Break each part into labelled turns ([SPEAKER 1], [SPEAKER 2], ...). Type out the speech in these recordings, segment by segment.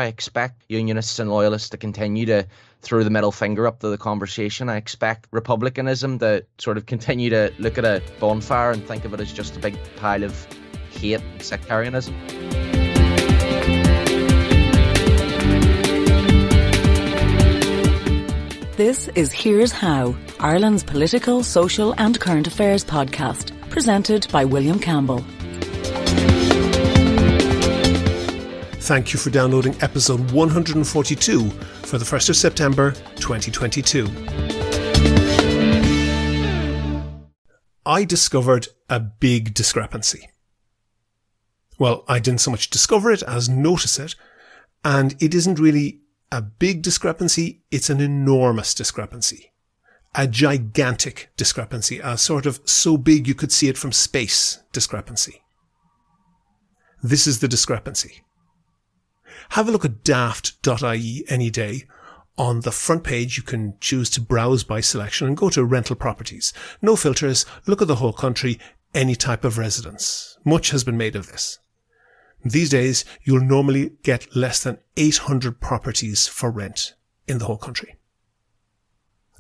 [SPEAKER 1] I expect unionists and loyalists to continue to throw the middle finger up to the conversation. I expect republicanism to sort of continue to look at a bonfire and think of it as just a big pile of hate and sectarianism.
[SPEAKER 2] This is Here's How, Ireland's political, social and current affairs podcast, presented by William Campbell.
[SPEAKER 3] Thank you for downloading episode 142 for the 1st of September 2022. I discovered a big discrepancy. Well, I didn't so much discover it as notice it, and it isn't really a big discrepancy, it's an enormous discrepancy. A gigantic discrepancy, a sort of so big you could see it from space discrepancy. This is the discrepancy. Have a look at daft.ie any day. On the front page, you can choose to browse by selection and go to rental properties. No filters, look at the whole country, any type of residence. Much has been made of this. These days, you'll normally get less than 800 properties for rent in the whole country.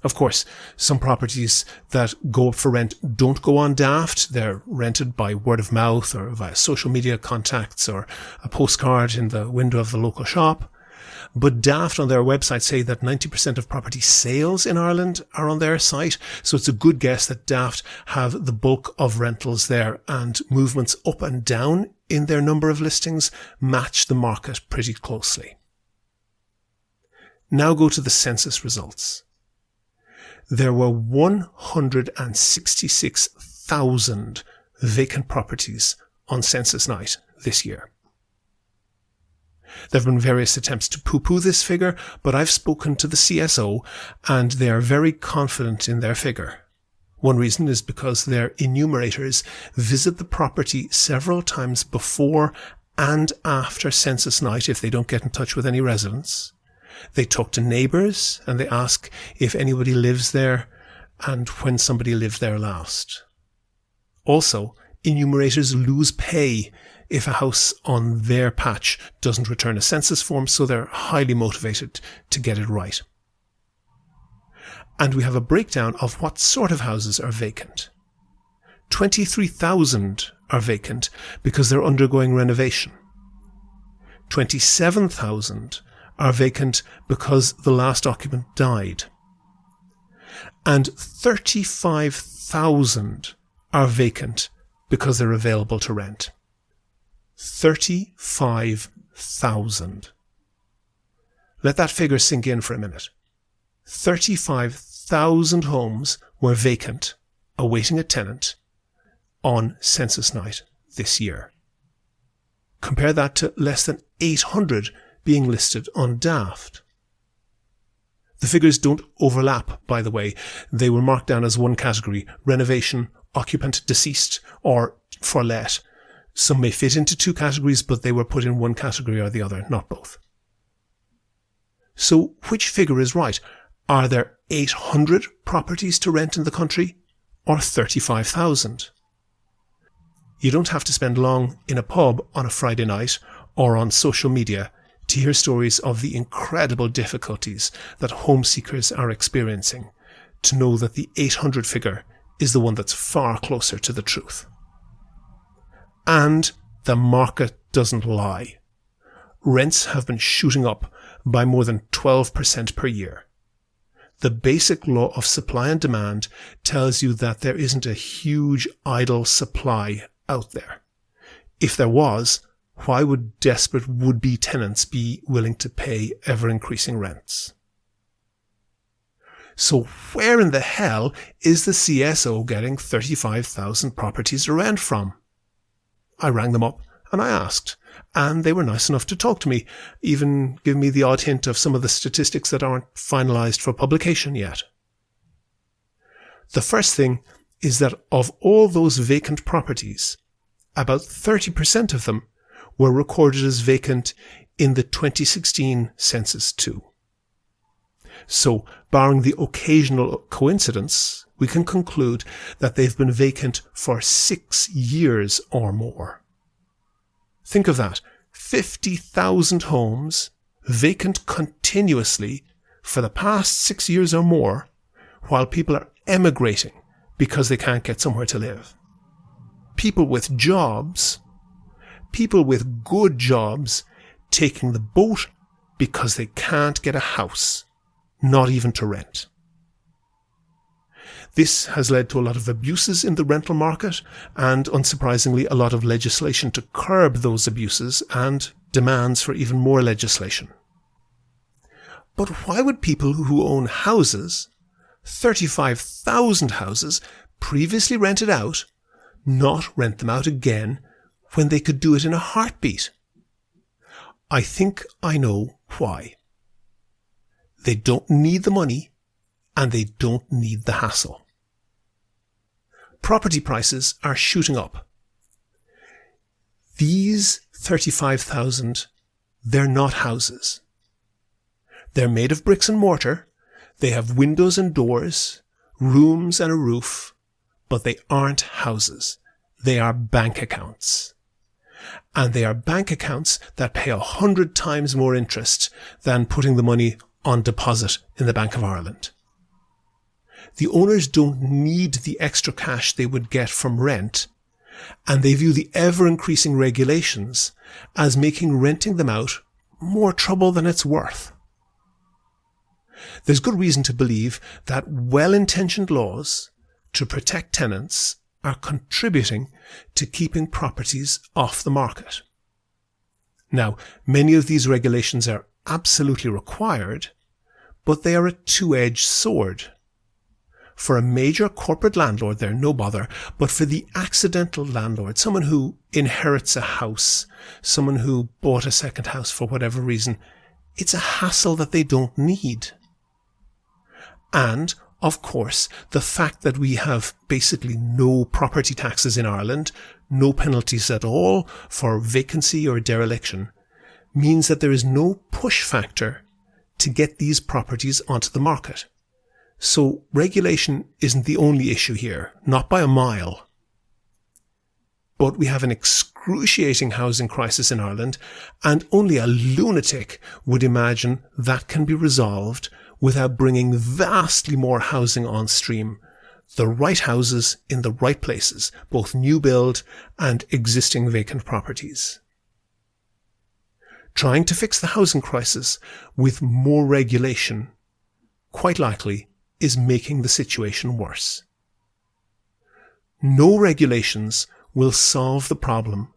[SPEAKER 3] Of course, some properties that go up for rent don't go on Daft. They're rented by word of mouth or via social media contacts or a postcard in the window of the local shop. But Daft on their website say that 90% of property sales in Ireland are on their site. So it's a good guess that Daft have the bulk of rentals there, and movements up and down in their number of listings match the market pretty closely. Now go to the census results. There were 166,000 vacant properties on census night this year. There have been various attempts to poo-poo this figure, but I've spoken to the CSO and they are very confident in their figure. One reason is because their enumerators visit the property several times before and after census night if they don't get in touch with any residents. They talk to neighbours and they ask if anybody lives there and when somebody lived there last. Also, enumerators lose pay if a house on their patch doesn't return a census form, so they're highly motivated to get it right. And we have a breakdown of what sort of houses are vacant. 23,000 are vacant because they're undergoing renovation. 27,000 are vacant because the last occupant died. And 35,000 are vacant because they're available to rent. 35,000. Let that figure sink in for a minute. 35,000 homes were vacant, awaiting a tenant, on census night this year. Compare that to less than 800 being listed on Daft. The figures don't overlap, by the way. They were marked down as one category: renovation, occupant deceased, or for let. Some may fit into two categories, but they were put in one category or the other, not both. So which figure is right? Are there 800 properties to rent in the country, or 35,000? You don't have to spend long in a pub on a Friday night or on social media to hear stories of the incredible difficulties that home seekers are experiencing, to know that the 800 figure is the one that's far closer to the truth. And the market doesn't lie. Rents have been shooting up by more than 12% per year. The basic law of supply and demand tells you that there isn't a huge idle supply out there. If there was, why would desperate would-be tenants be willing to pay ever-increasing rents? So where in the hell is the CSO getting 35,000 properties to rent from? I rang them up and I asked, and they were nice enough to talk to me, even give me the odd hint of some of the statistics that aren't finalised for publication yet. The first thing is that of all those vacant properties, about 30% of them were recorded as vacant in the 2016 census too. So, barring the occasional coincidence, we can conclude that they've been vacant for 6 years or more. Think of that. 50,000 homes vacant continuously for the past 6 years or more, while people are emigrating because they can't get somewhere to live. People with jobs, people with good jobs, taking the boat because they can't get a house, not even to rent. This has led to a lot of abuses in the rental market and, unsurprisingly, a lot of legislation to curb those abuses and demands for even more legislation. But why would people who own houses, 35,000 houses, previously rented out, not rent them out again when they could do it in a heartbeat? I think I know why. They don't need the money and they don't need the hassle. Property prices are shooting up. These 35,000, they're not houses. They're made of bricks and mortar. They have windows and doors, rooms and a roof, but they aren't houses. They are bank accounts. And they are bank accounts that pay 100 times more interest than putting the money on deposit in the Bank of Ireland. The owners don't need the extra cash they would get from rent, and they view the ever-increasing regulations as making renting them out more trouble than it's worth. There's good reason to believe that well-intentioned laws to protect tenants are contributing to keeping properties off the market. Now, many of these regulations are absolutely required, but they are a two-edged sword. For a major corporate landlord, they're no bother, but for the accidental landlord, someone who inherits a house, someone who bought a second house for whatever reason, it's a hassle that they don't need. And, of course, the fact that we have basically no property taxes in Ireland, no penalties at all for vacancy or dereliction, means that there is no push factor to get these properties onto the market. So regulation isn't the only issue here, not by a mile. But we have an excruciating housing crisis in Ireland, and only a lunatic would imagine that can be resolved without bringing vastly more housing on stream, the right houses in the right places, both new build and existing vacant properties. Trying to fix the housing crisis with more regulation, quite likely, is making the situation worse. No regulations will solve the problem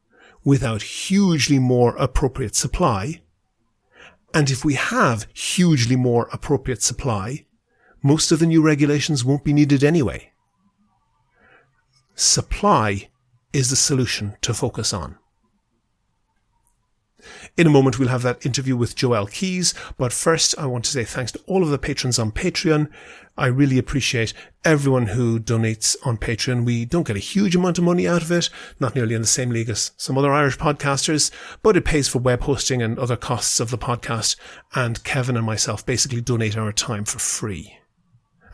[SPEAKER 3] without hugely more appropriate supply. And if we have hugely more appropriate supply, most of the new regulations won't be needed anyway. Supply is the solution to focus on. In a moment, we'll have that interview with Joelle Keyes, but first I want to say thanks to all of the patrons on Patreon. I really appreciate everyone who donates on Patreon. We don't get a huge amount of money out of it, not nearly in the same league as some other Irish podcasters, but it pays for web hosting and other costs of the podcast, and Kevin and myself basically donate our time for free.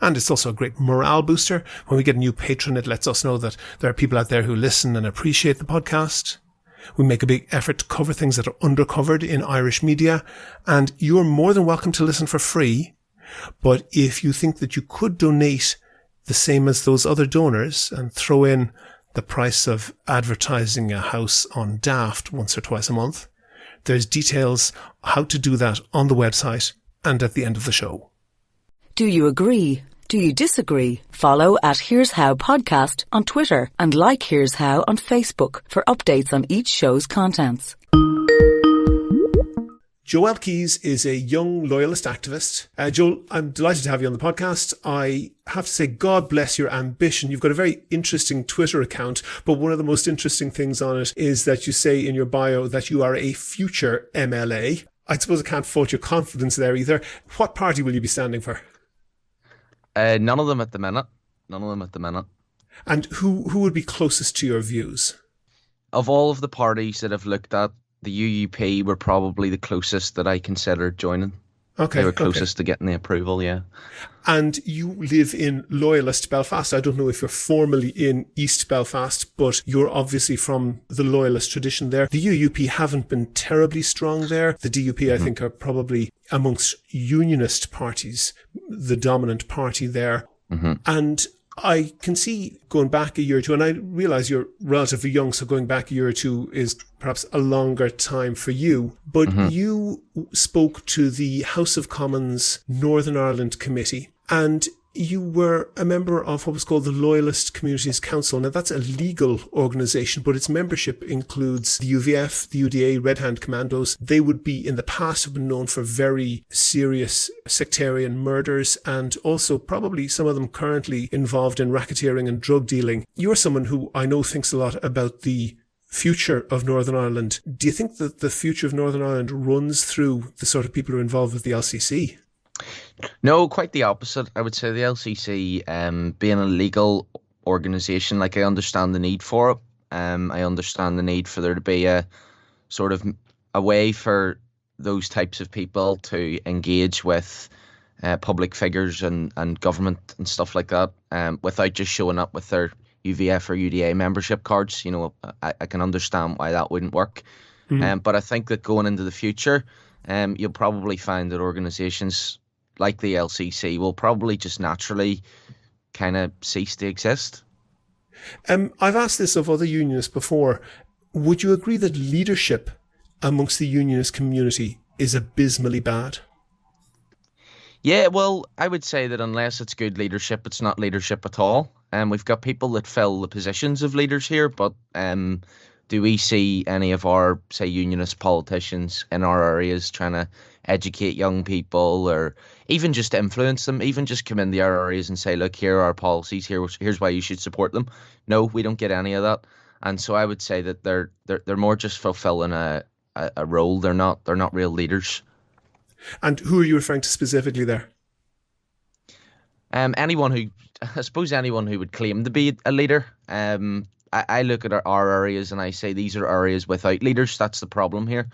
[SPEAKER 3] And it's also a great morale booster. When we get a new patron, it lets us know that there are people out there who listen and appreciate the podcast. We make a big effort to cover things that are undercovered in Irish media, and you're more than welcome to listen for free. But if you think that you could donate the same as those other donors and throw in the price of advertising a house on Daft once or twice a month, there's details how to do that on the website and at the end of the show.
[SPEAKER 2] Do you agree? Do you disagree? Follow at Here's How Podcast on Twitter and like Here's How on Facebook for updates on each show's contents.
[SPEAKER 3] Joelle Keyes is a young loyalist activist. Joel, I'm delighted to have you on the podcast. I have to say, God bless your ambition. You've got a very interesting Twitter account, but one of the most interesting things on it is that you say in your bio that you are a future MLA. I suppose I can't fault your confidence there either. What party will you be standing for?
[SPEAKER 1] None of them at the minute. None of them at the minute.
[SPEAKER 3] And who would be closest to your views?
[SPEAKER 1] Of all of the parties that I've looked at, the UUP were probably the closest that I considered joining.
[SPEAKER 3] Okay.
[SPEAKER 1] They were closest to getting the approval, yeah.
[SPEAKER 3] And you live in Loyalist Belfast. I don't know if you're formally in East Belfast, but you're obviously from the Loyalist tradition there. The UUP haven't been terribly strong there. The DUP, I think, are probably amongst unionist parties, the dominant party there. And I can see going back a year or two, and I realise you're relatively young, so going back a year or two is perhaps a longer time for you. But you spoke to the House of Commons Northern Ireland Committee, and you were a member of what was called the Loyalist Communities Council. Now, that's a legal organisation, but its membership includes the UVF, the UDA, Red Hand Commandos. They would be, in the past, have been known for very serious sectarian murders, and also probably some of them currently involved in racketeering and drug dealing. You're someone who I know thinks a lot about the future of Northern Ireland. Do you think that the future of Northern Ireland runs through the sort of people who are involved with the LCC?
[SPEAKER 1] No, quite the opposite. I would say the LCC, being a legal organisation, like, I understand the need for it. I understand the need for there to be a sort of a way for those types of people to engage with public figures and government and stuff like that, without just showing up with their UVF or UDA membership cards. You know, I can understand why that wouldn't work. But I think that going into the future, you'll probably find that organisations like the LCC will probably just naturally kind of cease to exist.
[SPEAKER 3] I've asked this of other unionists before. Would you agree that leadership amongst the unionist community is abysmally bad?
[SPEAKER 1] Yeah, well, I would say that unless it's good leadership, it's not leadership at all. We've got people that fill the positions of leaders here, but do we see any of our, say, unionist politicians in our areas trying to educate young people, or even just influence them, even just come into our areas and say, look, here are our policies, here's why you should support them? No, we don't get any of that. And so I would say that they're more just fulfilling a role. They're not real leaders.
[SPEAKER 3] And who are you referring to specifically there?
[SPEAKER 1] Anyone who would claim to be a leader. I look at our areas and I say these are areas without leaders. That's the problem here.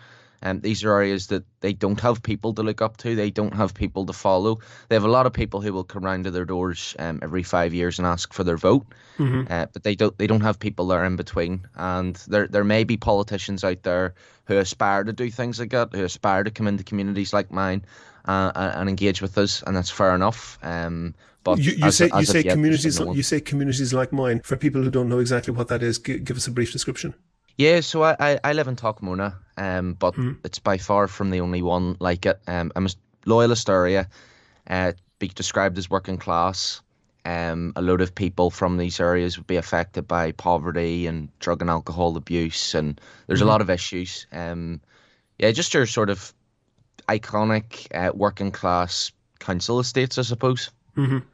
[SPEAKER 1] These are areas that they don't have people to look up to. They don't have people to follow. They have a lot of people who will come round to their doors every 5 years and ask for their vote, but they don't have people there in between. And there may be politicians out there who aspire to do things like that, who aspire to come into communities like mine and engage with us, and that's fair enough. But you say
[SPEAKER 3] communities like mine. For people who don't know exactly what that is, give us a brief description.
[SPEAKER 1] Yeah, so I live in Talkmona, but it's by far from the only one like it. I'm a Loyalist area, be described as working class. A load of people from these areas would be affected by poverty and drug and alcohol abuse, and there's a lot of issues. Just your sort of iconic working class council estates, I suppose.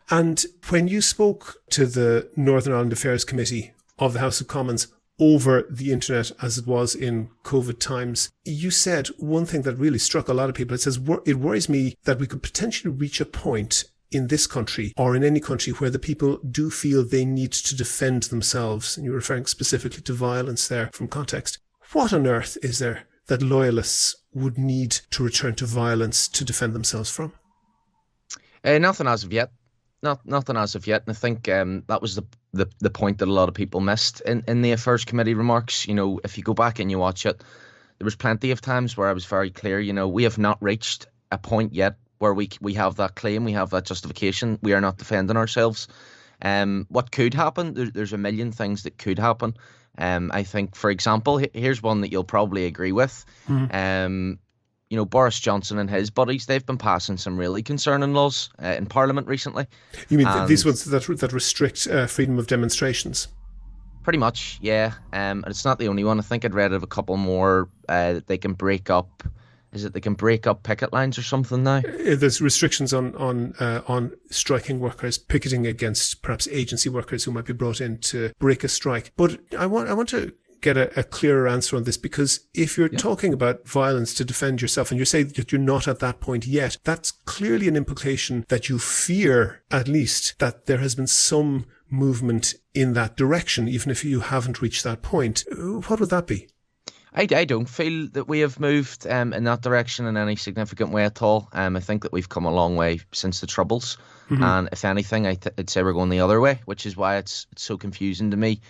[SPEAKER 3] And when you spoke to the Northern Ireland Affairs Committee of the House of Commons over the internet, as it was in COVID times, you said one thing that really struck a lot of people. It says, it worries me that we could potentially reach a point in this country or in any country where the people do feel they need to defend themselves. And you're referring specifically to violence there from context. What on earth is there that loyalists would need to return to violence to defend themselves from?
[SPEAKER 1] Nothing as of yet. Nothing as of yet. And I think that was the point that a lot of people missed in the Affairs Committee remarks. You know, if you go back and you watch it, there was plenty of times where I was very clear, you know, we have not reached a point yet where we have that claim, we have that justification. We are not defending ourselves. What could happen? There's a million things that could happen. I think, for example, here's one that you'll probably agree with. You know, Boris Johnson and his buddies, they've been passing some really concerning laws in Parliament recently.
[SPEAKER 3] You mean these ones that restrict freedom of demonstrations?
[SPEAKER 1] Pretty much, yeah. And it's not the only one. I think I'd read of a couple more that they can break up. Is it they can break up picket lines or something now?
[SPEAKER 3] There's restrictions on striking workers, picketing against perhaps agency workers who might be brought in to break a strike. But I want to get a clearer answer on this, because if you're talking about violence to defend yourself and you say that you're not at that point yet, that's clearly an implication that you fear, at least, that there has been some movement in that direction, even if you haven't reached that point. What would that be?
[SPEAKER 1] I don't feel that we have moved in that direction in any significant way at all. I think that we've come a long way since the Troubles. And if anything, I'd say we're going the other way, which is why it's so confusing to me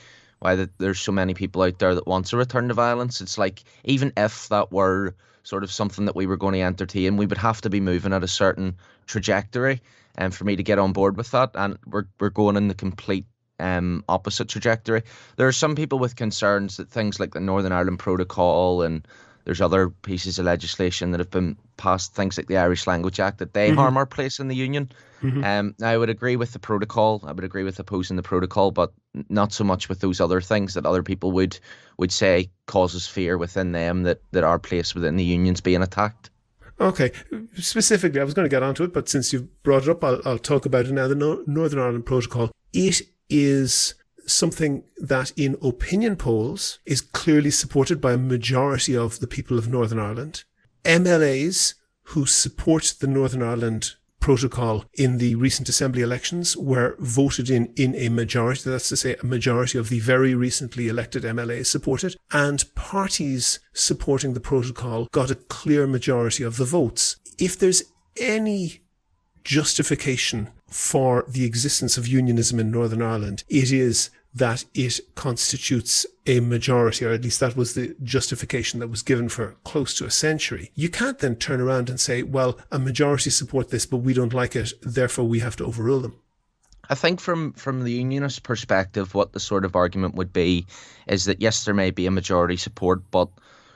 [SPEAKER 1] why there's so many people out there that wants a return to violence. It's like, even if that were sort of something that we were going to entertain, we would have to be moving at a certain trajectory and for me to get on board with that. And we're going in the complete opposite trajectory. There are some people with concerns that things like the Northern Ireland Protocol, and there's other pieces of legislation that have been passed, things like the Irish Language Act, that they harm our place in the Union. I would agree with the protocol. I would agree with opposing the protocol, but not so much with those other things that other people would say causes fear within them that our place within the Union's being attacked.
[SPEAKER 3] Okay. Specifically, I was going to get onto it, but since you've brought it up, I'll talk about it now. The Northern Ireland Protocol, it is something that in opinion polls is clearly supported by a majority of the people of Northern Ireland. MLAs who support the Northern Ireland Protocol in the recent Assembly elections were voted in a majority. That's to say, a majority of the very recently elected MLAs support it. And parties supporting the protocol got a clear majority of the votes. If there's any justification for the existence of unionism in Northern Ireland, it is that it constitutes a majority, or at least that was the justification that was given for close to a century. You can't then turn around and say, well, a majority support this, but we don't like it, therefore we have to overrule them.
[SPEAKER 1] I think from the unionist perspective, what the sort of argument would be is that, yes, there may be a majority support, but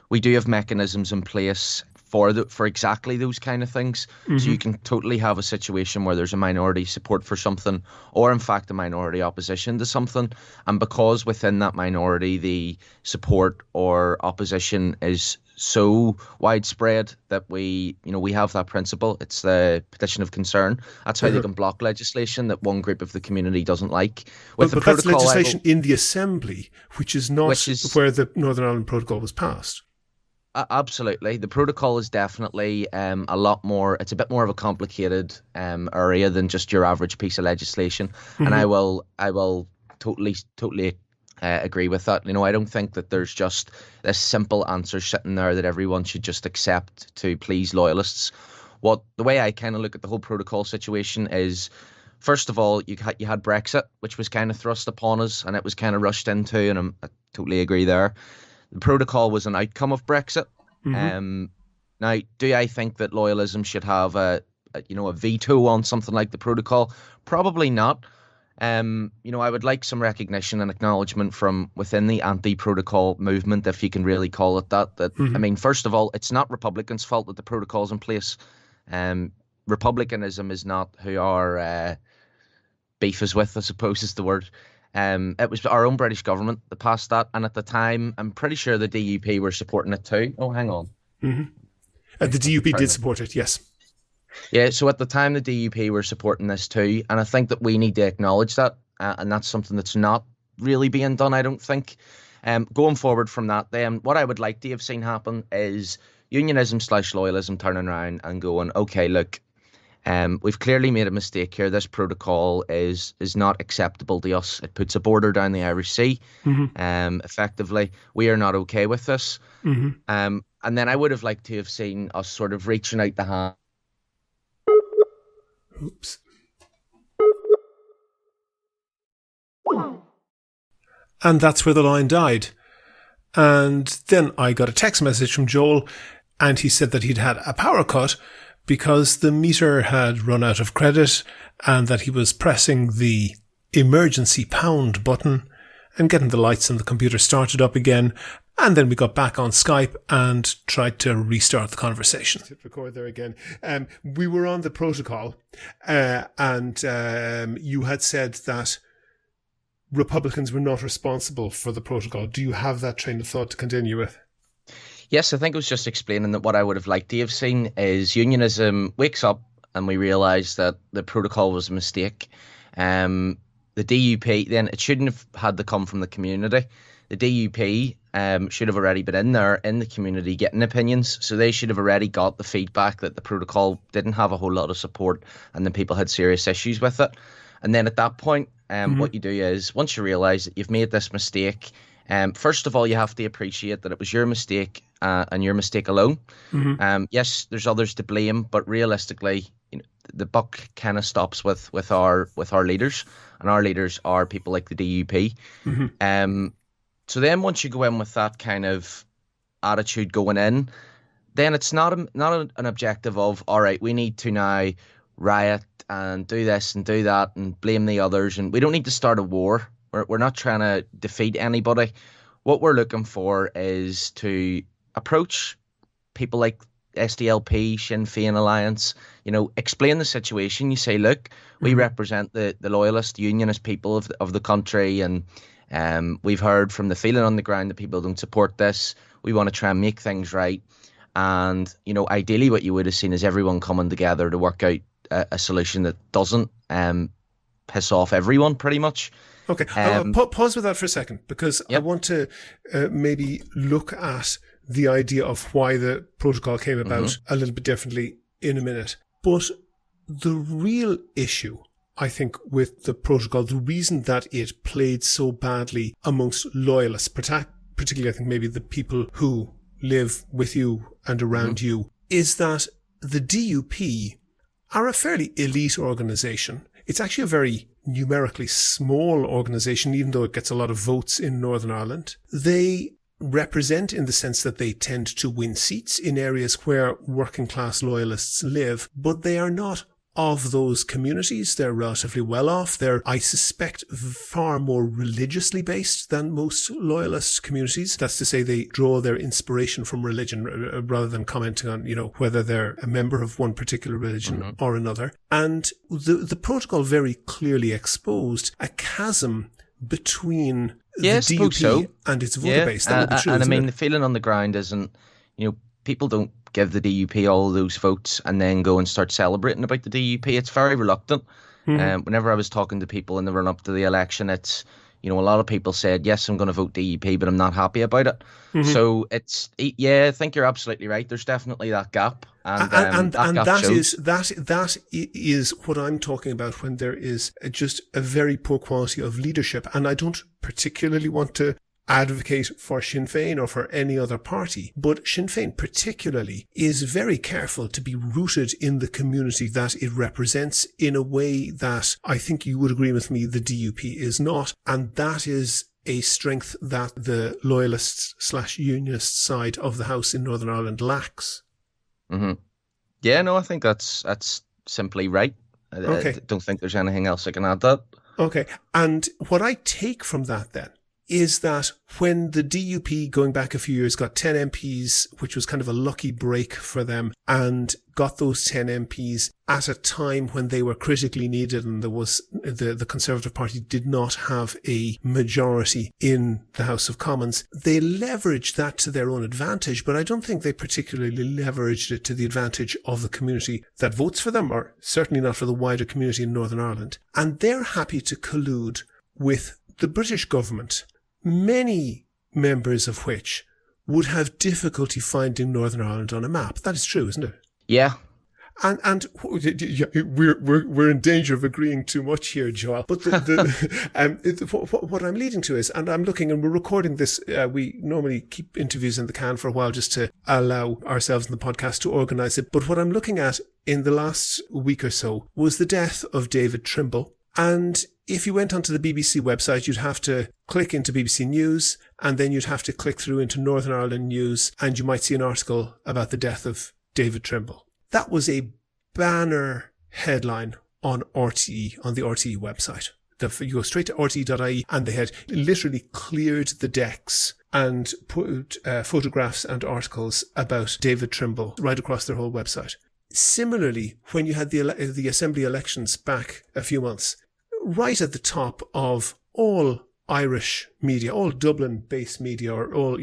[SPEAKER 1] we do have mechanisms in place for exactly those kind of things. So you can totally have a situation where there's a minority support for something, or in fact a minority opposition to something, and because within that minority the support or opposition is so widespread that we have that principle. It's the petition of concern. That's how they can block legislation that one group of the community doesn't like. But
[SPEAKER 3] that's legislation in the Assembly, which is not where the Northern Ireland Protocol was passed.
[SPEAKER 1] Absolutely. The protocol is definitely a lot more, it's a bit more of a complicated area than just your average piece of legislation. And I will totally agree with that. I don't think that there's just this simple answer sitting there that everyone should just accept to please loyalists. The way I kind of look at the whole protocol situation is, first of all, you had Brexit, which was kind of thrust upon us and it was kind of rushed into, and I totally agree there. The protocol was an outcome of Brexit. Now, do I think that loyalism should have a veto on something like the protocol? Probably not. I would like some recognition and acknowledgement from within the anti-protocol movement, if you can really call it that. I mean, first of all, it's not Republicans' fault that the protocol's in place. Republicanism is not who our beef is with, I suppose is the word. It was our own British government that passed that, and at the time, I'm pretty sure the DUP were supporting it too. Oh, hang on.
[SPEAKER 3] The DUP did support it, yes.
[SPEAKER 1] Yeah, so at the time, the DUP were supporting this too, and I think that we need to acknowledge that, and that's something that's not really being done, I don't think. Going forward from that, then, what I would like to have seen happen is unionism/loyalism turning around and going, okay, look, we've clearly made a mistake here. This protocol is not acceptable to us. It puts a border down the Irish Sea. Effectively, we are not okay with this. And then I would have liked to have seen us sort of reaching out the hand.
[SPEAKER 3] Oops. And that's where the line died. And then I got a text message from Joel, and he said that he'd had a power cut because the meter had run out of credit, and that he was pressing the emergency pound button and getting the lights on the computer started up again. And then we got back on Skype and tried to restart the conversation. Hit record there again. We were on the protocol, and you had said that Republicans were not responsible for the protocol. Do you have that train of thought to continue with?
[SPEAKER 1] Yes, I think it was just explaining that what I would have liked to have seen is unionism wakes up and we realise that the protocol was a mistake. The DUP, then it shouldn't have had to come from the community. The DUP should have already been in there in the community getting opinions, so they should have already got the feedback that the protocol didn't have a whole lot of support and the people had serious issues with it. And then at that point, what you do is, once you realise that you've made this mistake, First of all, you have to appreciate that it was your mistake and your mistake alone. Yes, there's others to blame, but realistically, the buck kind of stops with our leaders, and our leaders are people like the DUP. So then once you go in with that kind of attitude going in, then it's not an objective of, all right, we need to now riot and do this and do that and blame the others, and we don't need to start a war. We're not trying to defeat anybody. What we're looking for is to approach people like SDLP, Sinn Féin Alliance, explain the situation. You say, look, we represent the loyalist, unionist people of the country, and we've heard from the feeling on the ground that people don't support this. We want to try and make things right. And, ideally what you would have seen is everyone coming together to work out a solution that doesn't piss off everyone, pretty much.
[SPEAKER 3] Okay, pause with that for a second, because I want to maybe look at the idea of why the protocol came about a little bit differently in a minute. But the real issue, I think, with the protocol, the reason that it played so badly amongst loyalists, particularly I think maybe the people who live with you and around you, is that the DUP are a fairly elite organisation. It's actually a very numerically small organisation, even though it gets a lot of votes in Northern Ireland. They represent in the sense that they tend to win seats in areas where working class loyalists live, but they are not of those communities. They're relatively well off. They're, I suspect, far more religiously based than most loyalist communities. That's to say, they draw their inspiration from religion rather than commenting on, whether they're a member of one particular religion or another. And the protocol very clearly exposed a chasm between the DUP and its voter base. That would be true,
[SPEAKER 1] and I mean,
[SPEAKER 3] it?
[SPEAKER 1] The feeling on the ground isn't, people don't give the DUP all those votes and then go and start celebrating about the DUP. It's very reluctant. Whenever I was talking to people in the run up to the election, it's, a lot of people said, yes, I'm going to vote DUP, but I'm not happy about it. So it's, I think you're absolutely right. There's definitely that gap. And that is what I'm talking about when there is just a very poor quality of leadership. And I don't particularly want to advocate for Sinn Féin or for any other party, but Sinn Féin particularly is very careful to be rooted in the community that it represents in a way that I think you would agree with me the DUP is not, and that is a strength that the loyalist/unionist side of the House in Northern Ireland lacks. Yeah, no, I think that's simply right.
[SPEAKER 3] Okay.
[SPEAKER 1] I don't think there's anything else I can add to that.
[SPEAKER 3] Okay, and what I take from that then is that when the DUP, going back a few years, got 10 MPs, which was kind of a lucky break for them, and got those 10 MPs at a time when they were critically needed and there was the Conservative Party did not have a majority in the House of Commons, they leveraged that to their own advantage, but I don't think they particularly leveraged it to the advantage of the community that votes for them, or certainly not for the wider community in Northern Ireland. And they're happy to collude with the British government, many members of which would have difficulty finding Northern Ireland on a map. That is true, isn't it?
[SPEAKER 1] Yeah.
[SPEAKER 3] And we're in danger of agreeing too much here, Joel. But what I'm leading to is, and I'm looking, and we're recording this. We normally keep interviews in the can for a while just to allow ourselves in the podcast to organise it. But what I'm looking at in the last week or so was the death of David Trimble. And if you went onto the BBC website, you'd have to click into BBC News, and then you'd have to click through into Northern Ireland News, and you might see an article about the death of David Trimble. That was a banner headline on RTE, on the RTE website. You go straight to rte.ie, and they had literally cleared the decks and put photographs and articles about David Trimble right across their whole website. Similarly, when you had the Assembly elections back a few months, right at the top of all Irish media, all Dublin-based media, or all,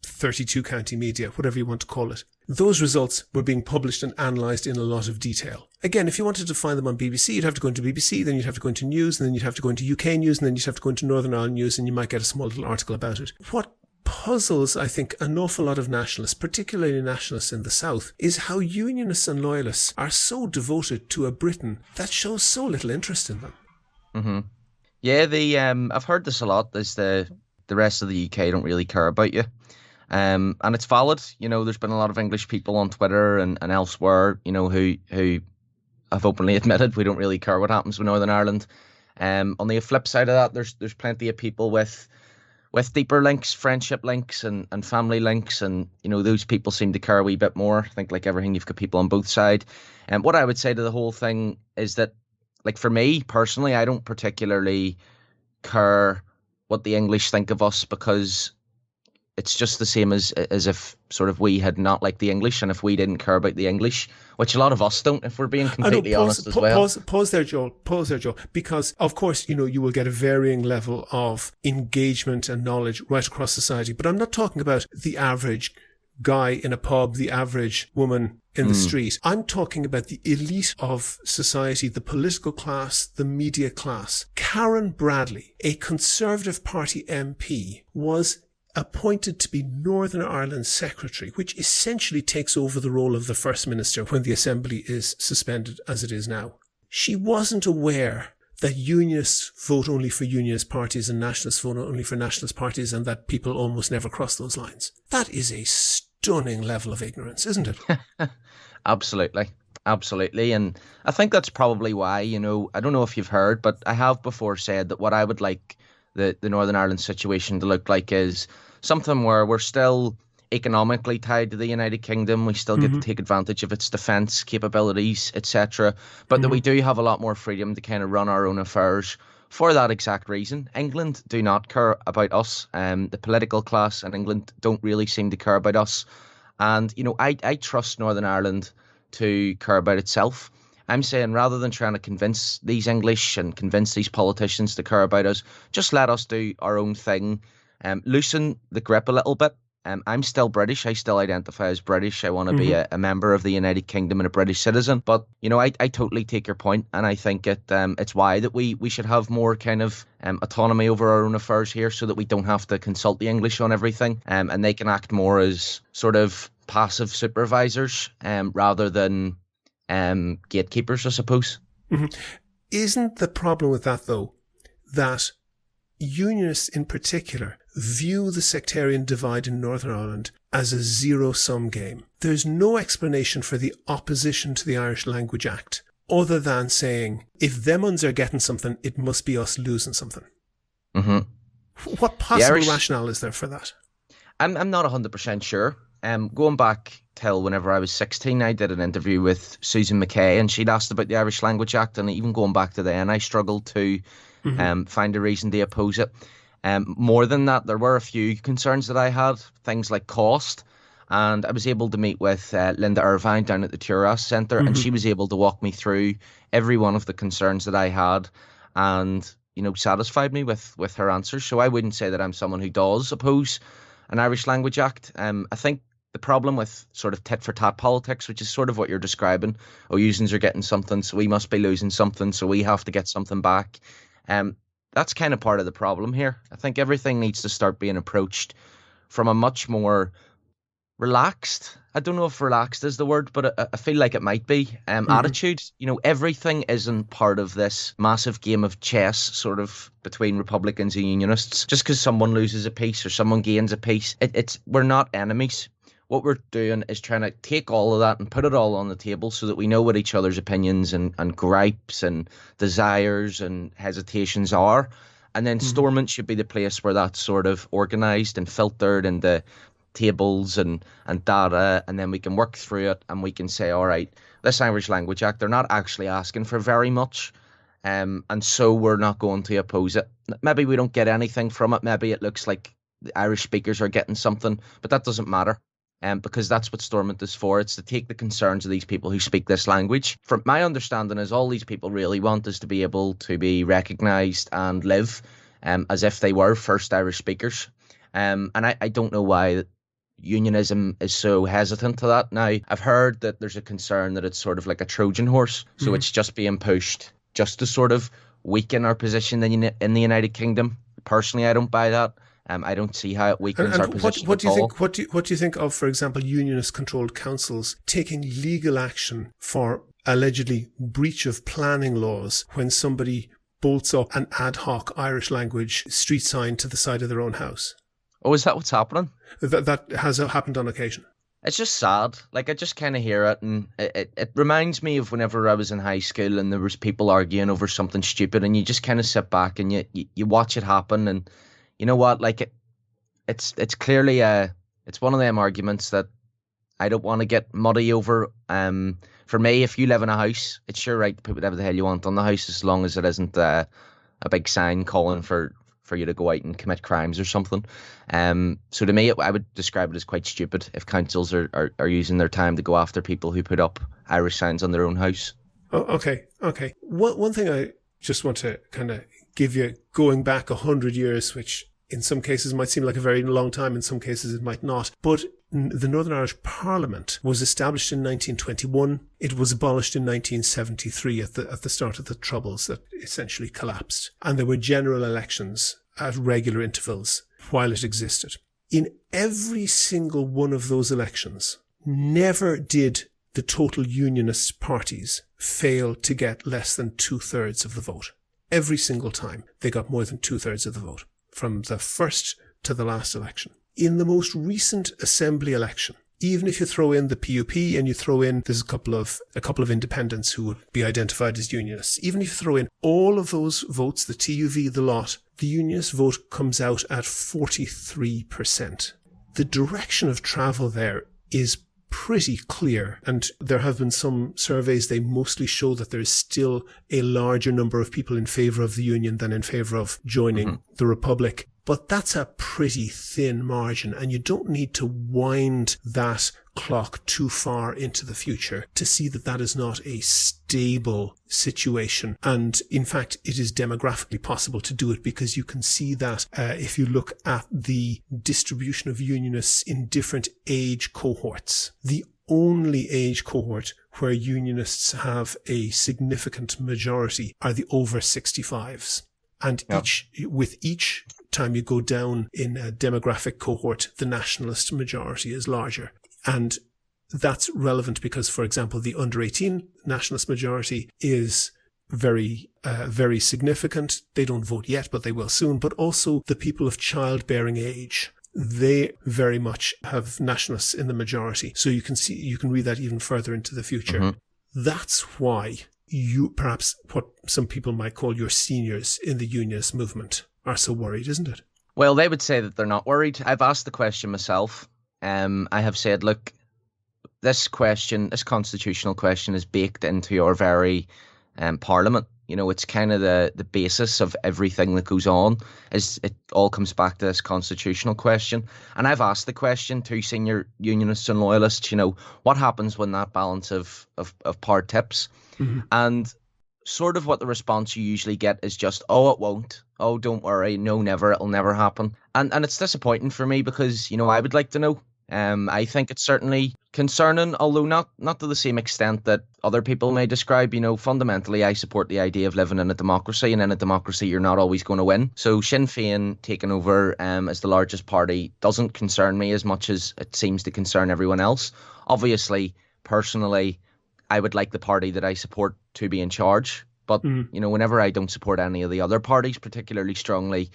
[SPEAKER 3] 32 county media, whatever you want to call it, those results were being published and analysed in a lot of detail. Again, if you wanted to find them on BBC, you'd have to go into BBC, then you'd have to go into News, and then you'd have to go into UK News, and then you'd have to go into Northern Ireland News, and you might get a small little article about it. What puzzles, I think, an awful lot of nationalists, particularly nationalists in the South, is how unionists and loyalists are so devoted to a Britain that shows so little interest in them.
[SPEAKER 1] Yeah, I've heard this a lot. There's the the rest of the UK don't really care about you. And it's valid. There's been a lot of English people on Twitter and elsewhere, who have openly admitted we don't really care what happens with Northern Ireland. On the flip side of that, there's plenty of people with deeper links, friendship links and family links. And, those people seem to care a wee bit more. I think, like everything, you've got people on both sides. And what I would say to the whole thing is that, like, for me personally, I don't particularly care what the English think of us, because it's just the same as if sort of we had not liked the English, and if we didn't care about the English, which a lot of us don't, if we're being completely honest as well.
[SPEAKER 3] Pause there, Joel. Because, of course, you will get a varying level of engagement and knowledge right across society. But I'm not talking about the average guy in a pub, the average woman in the street. I'm talking about the elite of society, the political class, the media class. Karen Bradley, a Conservative Party MP, was appointed to be Northern Ireland Secretary, which essentially takes over the role of the First Minister when the Assembly is suspended as it is now. She wasn't aware that unionists vote only for unionist parties and nationalists vote only for nationalist parties, and that people almost never cross those lines. That is a stunning level of ignorance, isn't it?
[SPEAKER 1] Absolutely. And I think that's probably why, I don't know if you've heard, but I have before said that what I would like the Northern Ireland situation to look like is something where we're still economically tied to the United Kingdom. We still get to take advantage of its defence capabilities, etc. But that we do have a lot more freedom to kind of run our own affairs for that exact reason. England do not care about us. The political class in England don't really seem to care about us. And, I trust Northern Ireland to care about itself. I'm saying, rather than trying to convince these English and convince these politicians to care about us, just let us do our own thing, loosen the grip a little bit. I'm still British. I still identify as British. I want to be a member of the United Kingdom and a British citizen. But, I totally take your point, and I think it's why that we should have more kind of autonomy over our own affairs here, so that we don't have to consult the English on everything, and they can act more as sort of passive supervisors rather than gatekeepers, I suppose.
[SPEAKER 3] Isn't the problem with that, though, that unionists in particular view the sectarian divide in Northern Ireland as a zero-sum game? There's no explanation for the opposition to the Irish Language Act other than saying, if them uns are getting something, it must be us losing something. What possible rationale is there for that?
[SPEAKER 1] I'm not 100% sure. Going back till whenever I was 16, I did an interview with Susan McKay, and she'd asked about the Irish Language Act, and even going back to then, I struggled to find a reason to oppose it. More than that, there were a few concerns that I had, things like cost, and I was able to meet with Linda Irvine down at the Turas Centre, and she was able to walk me through every one of the concerns that I had, and satisfied me with her answers. So I wouldn't say that I'm someone who does oppose an Irish Language Act. I think the problem with sort of tit-for-tat politics, which is sort of what you're describing, users are getting something, so we must be losing something, so we have to get something back. That's kind of part of the problem here. I think everything needs to start being approached from a much more relaxed, I don't know if relaxed is the word, but I feel like it might be, attitude. Everything isn't part of this massive game of chess sort of between Republicans and Unionists. Just because someone loses a piece or someone gains a piece, we're not enemies. What we're doing is trying to take all of that and put it all on the table so that we know what each other's opinions and gripes and desires and hesitations are. And then Stormont should be the place where that's sort of organised and filtered into tables and data, and then we can work through it and we can say, all right, this Irish Language Act, they're not actually asking for very much, and so we're not going to oppose it. Maybe we don't get anything from it. Maybe it looks like the Irish speakers are getting something, but that doesn't matter. Because that's what Stormont is for. It's to take the concerns of these people who speak this language. From my understanding is all these people really want is to be able to be recognised and live as if they were first Irish speakers. And I don't know why unionism is so hesitant to that. Now, I've heard that there's a concern that it's sort of like a Trojan horse. So it's just being pushed just to sort of weaken our position in the United Kingdom. Personally, I don't buy that. I don't see how it weakens our position
[SPEAKER 3] what do you
[SPEAKER 1] at all.
[SPEAKER 3] think? What do you think of, for example, unionist-controlled councils taking legal action for allegedly breach of planning laws when somebody bolts up an ad hoc Irish language street sign to the side of their own house.
[SPEAKER 1] Oh, is that what's happening?
[SPEAKER 3] That has happened on occasion.
[SPEAKER 1] It's just sad. Like, I just kind of hear it, and it reminds me of whenever I was in high school and there was people arguing over something stupid, and you just kind of sit back and you watch it happen, and you know what? Like, it's clearly it's one of them arguments that I don't want to get muddy over. For me, if you live in a house, it's your right to put whatever the hell you want on the house, as long as it isn't a big sign calling for you to go out and commit crimes or something. So to me, I would describe it as quite stupid if councils are using their time to go after people who put up Irish signs on their own house.
[SPEAKER 3] Oh, okay. One thing I just want to kind of give you, going back 100 years, which in some cases might seem like a very long time, in some cases it might not. But the Northern Irish Parliament was established in 1921. It was abolished in 1973 at the start of the Troubles that essentially collapsed. And there were general elections at regular intervals while it existed. In every single one of those elections, never did the total unionist parties fail to get less than 2/3 of the vote. Every single time they got more than 2/3 of the vote, from the first to the last election. In the most recent Assembly election, even if you throw in the PUP and you throw in, there's a couple of independents who would be identified as unionists, even if you throw in all of those votes, the TUV, the lot, the unionist vote comes out at 43%. The direction of travel there is pretty clear, and there have been some surveys, they mostly show that there is still a larger number of people in favour of the union than in favour of joining the Republic. But that's a pretty thin margin, and you don't need to wind that clock too far into the future to see that that is not a stable situation. And in fact, it is demographically possible to do it, because you can see that if you look at the distribution of unionists in different age cohorts. The only age cohort where unionists have a significant majority are the over 65s. And each time you go down in a demographic cohort, the nationalist majority is larger. And that's relevant because, for example, the under 18 nationalist majority is very, very significant. They don't vote yet, but they will soon. But also the people of childbearing age, they very much have nationalists in the majority. So you can read that even further into the future. Mm-hmm. That's why you, perhaps what some people might call your seniors in the unionist movement, are so worried, isn't it?
[SPEAKER 1] Well, they would say that they're not worried. I've asked the question myself. I have said, look, this constitutional question is baked into your very parliament. You know, it's kind of the basis of everything that goes on. It all comes back to this constitutional question. And I've asked the question to senior unionists and loyalists, you know, what happens when that balance of power tips? Mm-hmm. And sort of what the response you usually get is just, oh, it won't. Oh, don't worry. No, never. It'll never happen. And it's disappointing for me because, you know, I would like to know. I think it's certainly concerning, although not to the same extent that other people may describe. You know, fundamentally, I support the idea of living in a democracy, and in a democracy, you're not always going to win. So Sinn Féin taking over as the largest party doesn't concern me as much as it seems to concern everyone else. Obviously, personally, I would like the party that I support to be in charge. But, you know, whenever I don't support any of the other parties particularly strongly,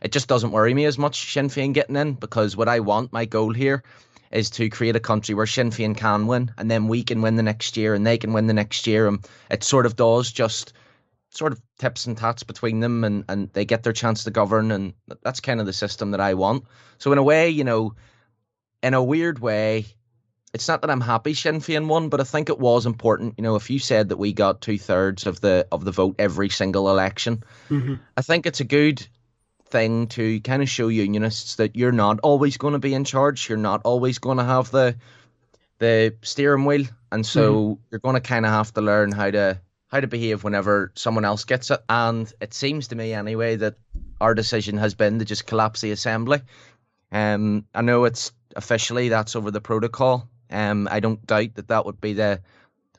[SPEAKER 1] it just doesn't worry me as much, Sinn Féin getting in, because what I want, my goal here, is to create a country where Sinn Féin can win, and then we can win the next year, and they can win the next year. And it sort of does just sort of tips and tats between them, and they get their chance to govern, and that's kind of the system that I want. So in a way, you know, in a weird way, it's not that I'm happy Sinn Féin won, but I think it was important. You know, if you said that we got 2/3 of the vote every single election, I think it's a good thing to kind of show unionists that you're not always going to be in charge. You're not always going to have the steering wheel, and so you're going to kind of have to learn how to behave whenever someone else gets it. And it seems to me anyway that our decision has been to just collapse the assembly. I know it's officially that's over the protocol. I don't doubt that would be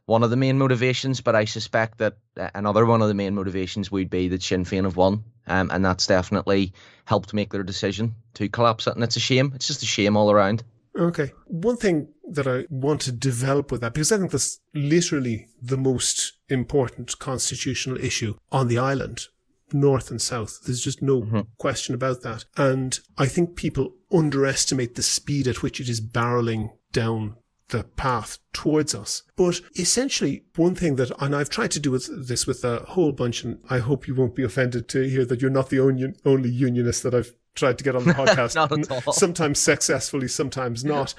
[SPEAKER 1] one of the main motivations, but I suspect that another one of the main motivations would be that Sinn Féin have won, and that's definitely helped make their decision to collapse it. And it's a shame. It's just a shame all around.
[SPEAKER 3] Okay. One thing that I want to develop with that, because I think that's literally the most important constitutional issue on the island, north and south. There's just no question about that. And I think people underestimate the speed at which it is barreling down the path towards us. But essentially, one thing that, and I've tried to do this with a whole bunch, and I hope you won't be offended to hear that you're not the only unionist that I've tried to get on the podcast.
[SPEAKER 1] Not at all.
[SPEAKER 3] Sometimes successfully, sometimes not.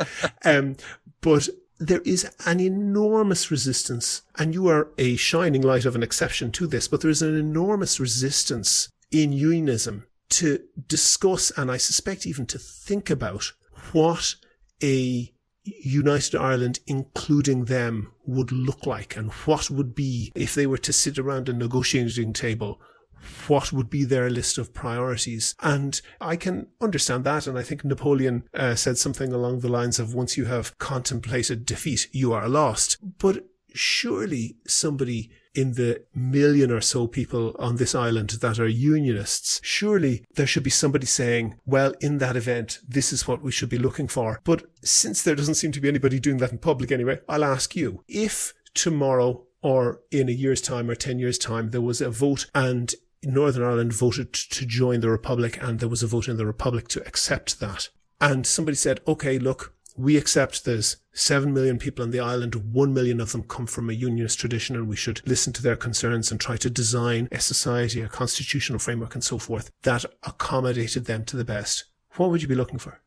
[SPEAKER 3] But there is an enormous resistance, and you are a shining light of an exception to this, but there is an enormous resistance in unionism to discuss, and I suspect even to think about, what a United Ireland, including them, would look like, and what would be, if they were to sit around a negotiating table, what would be their list of priorities. And I can understand that, and I think Napoleon said something along the lines of, once you have contemplated defeat, you are lost. But surely somebody in the million or so people on this island that are unionists, surely there should be somebody saying, well, in that event, this is what we should be looking for. But since there doesn't seem to be anybody doing that in public anyway, I'll ask you, if tomorrow or in a year's time or 10 years' time there was a vote and Northern Ireland voted to join the Republic, and there was a vote in the Republic to accept that, and somebody said, okay, look, we accept there's 7 million people on the island, 1 million of them come from a unionist tradition, and we should listen to their concerns and try to design a society, a constitutional framework and so forth that accommodated them to the best. What would you be looking for?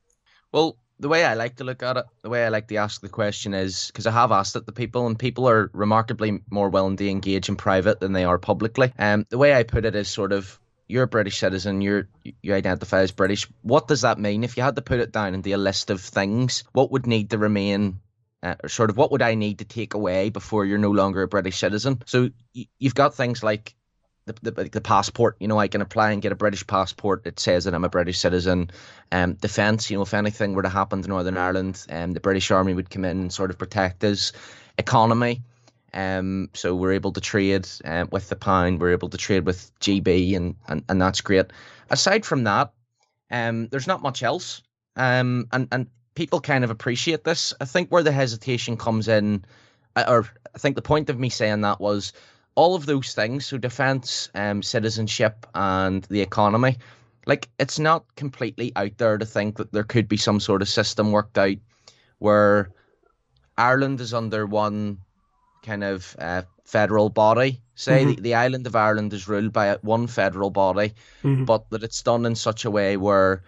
[SPEAKER 1] Well, the way I like to look at it, the way I like to ask the question is, because I have asked it to people, and people are remarkably more willing to engage in private than they are publicly. The way I put it is sort of, you're a British citizen, you identify as British. What does that mean? If you had to put it down into a list of things, what would need to remain, what would I need to take away before you're no longer a British citizen? So you've got things like the passport. I can apply and get a British passport. It says that I'm a British citizen. Defence, if anything were to happen to Northern Ireland, the British Army would come in and sort of protect us. Economy. So we're able to trade with the pound, we're able to trade with GB, and that's great. Aside from that, there's not much else. And people kind of appreciate this. I think where the hesitation comes in, or I think the point of me saying that was all of those things, so defence, citizenship, and the economy, like, it's not completely out there to think that there could be some sort of system worked out where Ireland is under one kind of federal body. Say the island of Ireland is ruled by one federal body, but that it's done in such a way where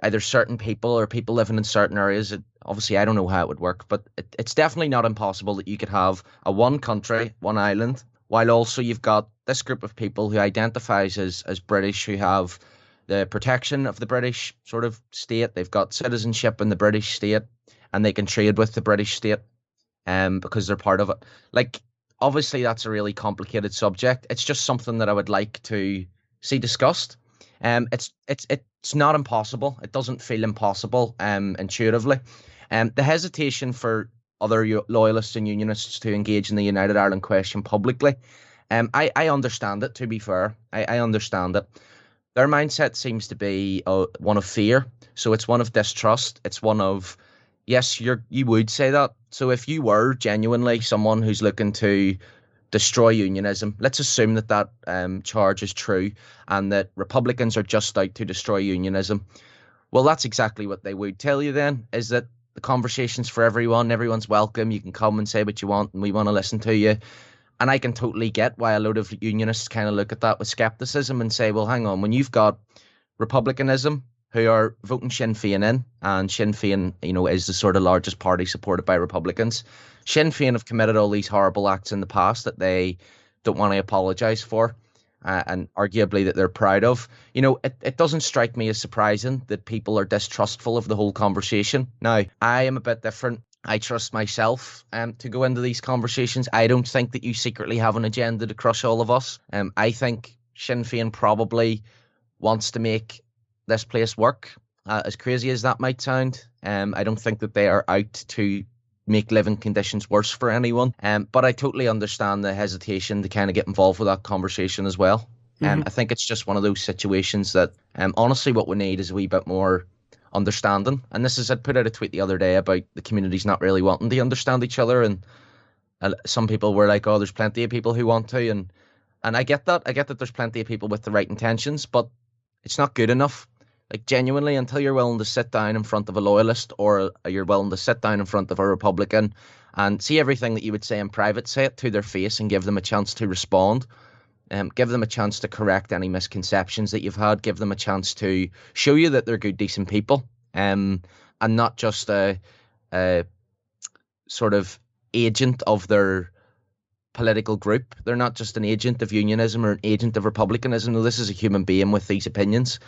[SPEAKER 1] either certain people or people living in certain areas, obviously I don't know how it would work, but it's definitely not impossible that you could have a one country, one island, while also you've got this group of people who identifies as British, who have the protection of the British sort of state. They've got citizenship in the British state, and they can trade with the British state because they're part of it. Like, obviously that's a really complicated subject. It's just something that I would like to see discussed. It's not impossible. It doesn't feel impossible intuitively. The hesitation for other loyalists and unionists to engage in the United Ireland question publicly, I understand it, to be fair. I understand it. Their mindset seems to be one of fear. So it's one of distrust. It's one of, yes, you would say that. So if you were genuinely someone who's looking to destroy unionism, let's assume that charge is true and that Republicans are just out to destroy unionism. Well, that's exactly what they would tell you then, is that the conversation's for everyone. Everyone's welcome. You can come and say what you want, and we want to listen to you. And I can totally get why a load of unionists kind of look at that with skepticism and say, well, hang on, when you've got Republicanism, who are voting Sinn Féin in, and Sinn Féin, is the sort of largest party supported by Republicans. Sinn Féin have committed all these horrible acts in the past that they don't want to apologise for, and arguably that they're proud of. It doesn't strike me as surprising that people are distrustful of the whole conversation. Now, I am a bit different. I trust myself to go into these conversations. I don't think that you secretly have an agenda to crush all of us. I think Sinn Féin probably wants to make this place work, as crazy as that might sound. I don't think that they are out to make living conditions worse for anyone. But I totally understand the hesitation to kind of get involved with that conversation as well. I think it's just one of those situations that, honestly, what we need is a wee bit more understanding. And I put out a tweet the other day about the communities not really wanting to understand each other. And some people were like, oh, there's plenty of people who want to. And And I get that. I get that there's plenty of people with the right intentions, but it's not good enough. Like, genuinely, until you're willing to sit down in front of a loyalist, or you're willing to sit down in front of a Republican and see everything that you would say in private, say it to their face and give them a chance to respond. Give them a chance to correct any misconceptions that you've had. Give them a chance to show you that they're good, decent people, and not just a sort of agent of their political group. They're not just an agent of unionism or an agent of republicanism. No, this is a human being with these opinions.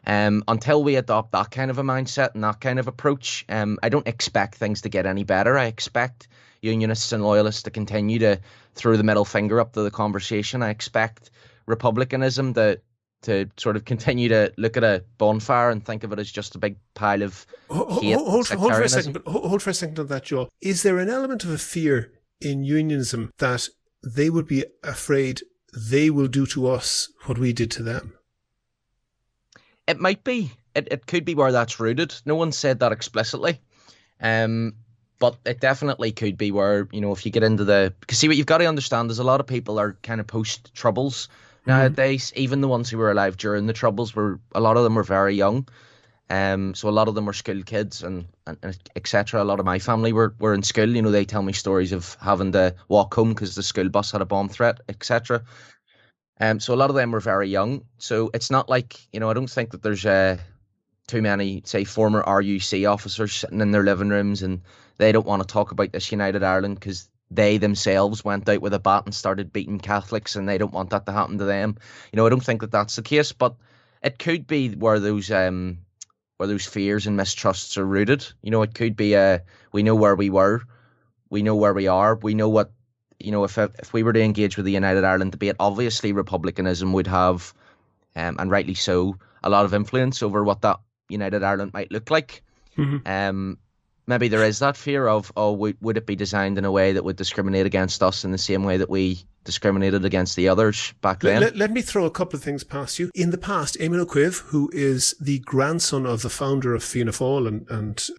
[SPEAKER 1] Until we adopt that kind of a mindset and that kind of approach, I don't expect things to get any better. I expect unionists and loyalists to continue to throw the middle finger up to the conversation. I expect republicanism to sort of continue to look at a bonfire and think of it as just a big pile of hate.
[SPEAKER 3] Hold for a second, but hold for a second on that, Joel. Is there an element of a fear in unionism that they would be afraid they will do to us what we did to them?
[SPEAKER 1] It might be. It could be where that's rooted. No one said that explicitly. But it definitely could be where, if you get into because see, what you've got to understand is a lot of people are kind of post-Troubles nowadays. Even the ones who were alive during the Troubles, a lot of them were very young. So a lot of them were school kids and etc. A lot of my family were in school. They tell me stories of having to walk home because the school bus had a bomb threat, etc. So a lot of them were very young. So it's not like, I don't think that there's too many, say, former RUC officers sitting in their living rooms and they don't want to talk about this United Ireland because they themselves went out with a bat and started beating Catholics and they don't want that to happen to them. I don't think that that's the case, but it could be where those fears and mistrusts are rooted. It could be we know where we were, we know where we are, we know what, if we were to engage with the United Ireland debate, obviously republicanism would have, and rightly so, a lot of influence over what that United Ireland might look like. Mm-hmm. Maybe there is that fear of, would it be designed in a way that would discriminate against us in the same way that we discriminated against the others back then?
[SPEAKER 3] Let me throw a couple of things past you. In the past, Eamon O'Quiv, who is the grandson of the founder of Fianna Fáil and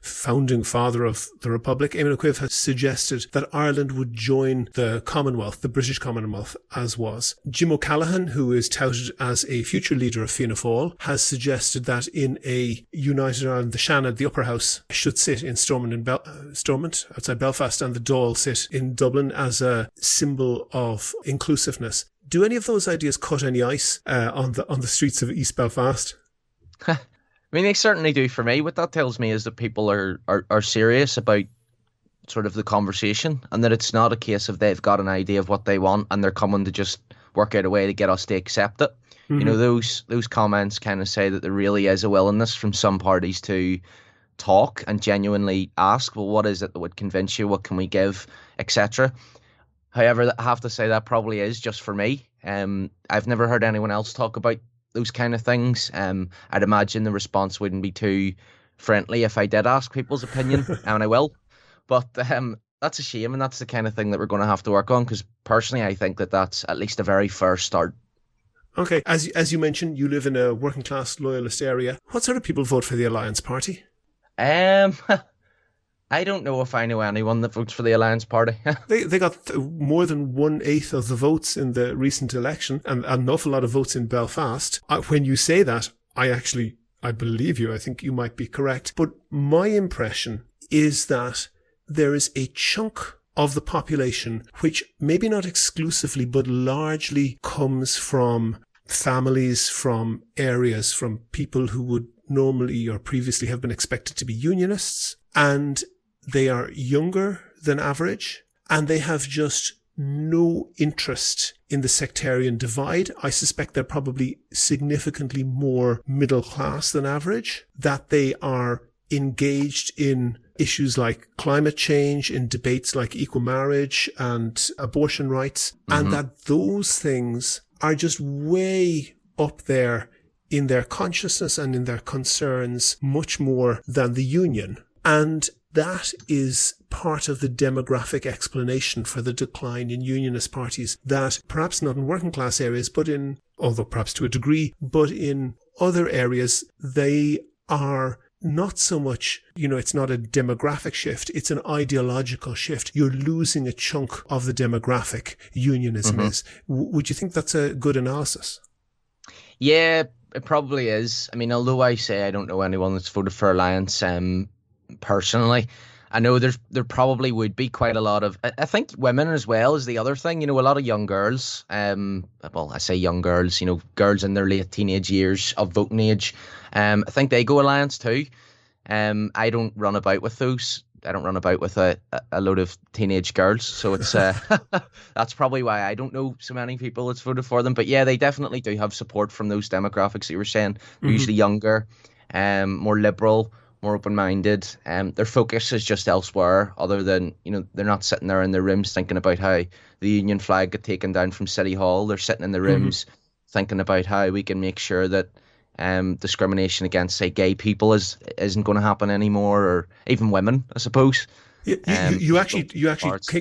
[SPEAKER 3] founding father of the Republic, Eamon O'Quiv has suggested that Ireland would join the Commonwealth, the British Commonwealth, as was. Jim O'Callaghan, who is touted as a future leader of Fianna Fáil, has suggested that in a United Ireland, the Shannon, the upper house, should sit in Stormont outside Belfast, and the Dáil sit in Dublin as a symbol of inclusiveness. Do any of those ideas cut any ice on the streets of East Belfast?
[SPEAKER 1] I mean, they certainly do for me. What that tells me is that people are serious about sort of the conversation, and that it's not a case of they've got an idea of what they want and they're coming to just work out a way to get us to accept it. Mm-hmm. Those comments kind of say that there really is a willingness from some parties to talk and genuinely ask, well, what is it that would convince you? What can we give, etc. However, I have to say that probably is just for me. I've never heard anyone else talk about those kind of things. I'd imagine the response wouldn't be too friendly if I did ask people's opinion, and I will. But that's a shame, and that's the kind of thing that we're going to have to work on, because personally I think that that's at least a very fair start.
[SPEAKER 3] Okay, as you mentioned, you live in a working class loyalist area. What sort of people vote for the Alliance Party?
[SPEAKER 1] I don't know if I know anyone that votes for the Alliance Party.
[SPEAKER 3] They got more than 1/8 of the votes in the recent election, and an awful lot of votes in Belfast. When you say that, I believe you. I think you might be correct. But my impression is that there is a chunk of the population which, maybe not exclusively, but largely comes from families, from areas, from people who would normally or previously have been expected to be unionists, and they are younger than average, and they have just no interest in the sectarian divide. I suspect they're probably significantly more middle class than average, that they are engaged in issues like climate change, in debates like equal marriage and abortion rights, and that those things are just way up there in their consciousness and in their concerns, much more than the union. And that is part of the demographic explanation for the decline in unionist parties, that perhaps not in working class areas, although perhaps to a degree, but in other areas, they are not so much, it's not a demographic shift, it's an ideological shift. You're losing a chunk of the demographic, unionism is. Would you think that's a good analysis?
[SPEAKER 1] Yeah, it probably is. I mean, although I say I don't know anyone that's voted for Alliance personally, I know there probably would be quite a lot of, I think women as well is the other thing, a lot of young girls, well, I say young girls, girls in their late teenage years of voting age, I think they go Alliance too. I don't run about with those. I don't run about with a load of teenage girls, so it's that's probably why I don't know so many people that's voted for them. But yeah, they definitely do have support from those demographics that you were saying. They're usually younger, more liberal, more open-minded. Their focus is just elsewhere, other than they're not sitting there in their rooms thinking about how the Union flag got taken down from City Hall. They're sitting in their rooms thinking about how we can make sure that discrimination against, say, gay people isn't going to happen anymore, or even women, I suppose.
[SPEAKER 3] You actually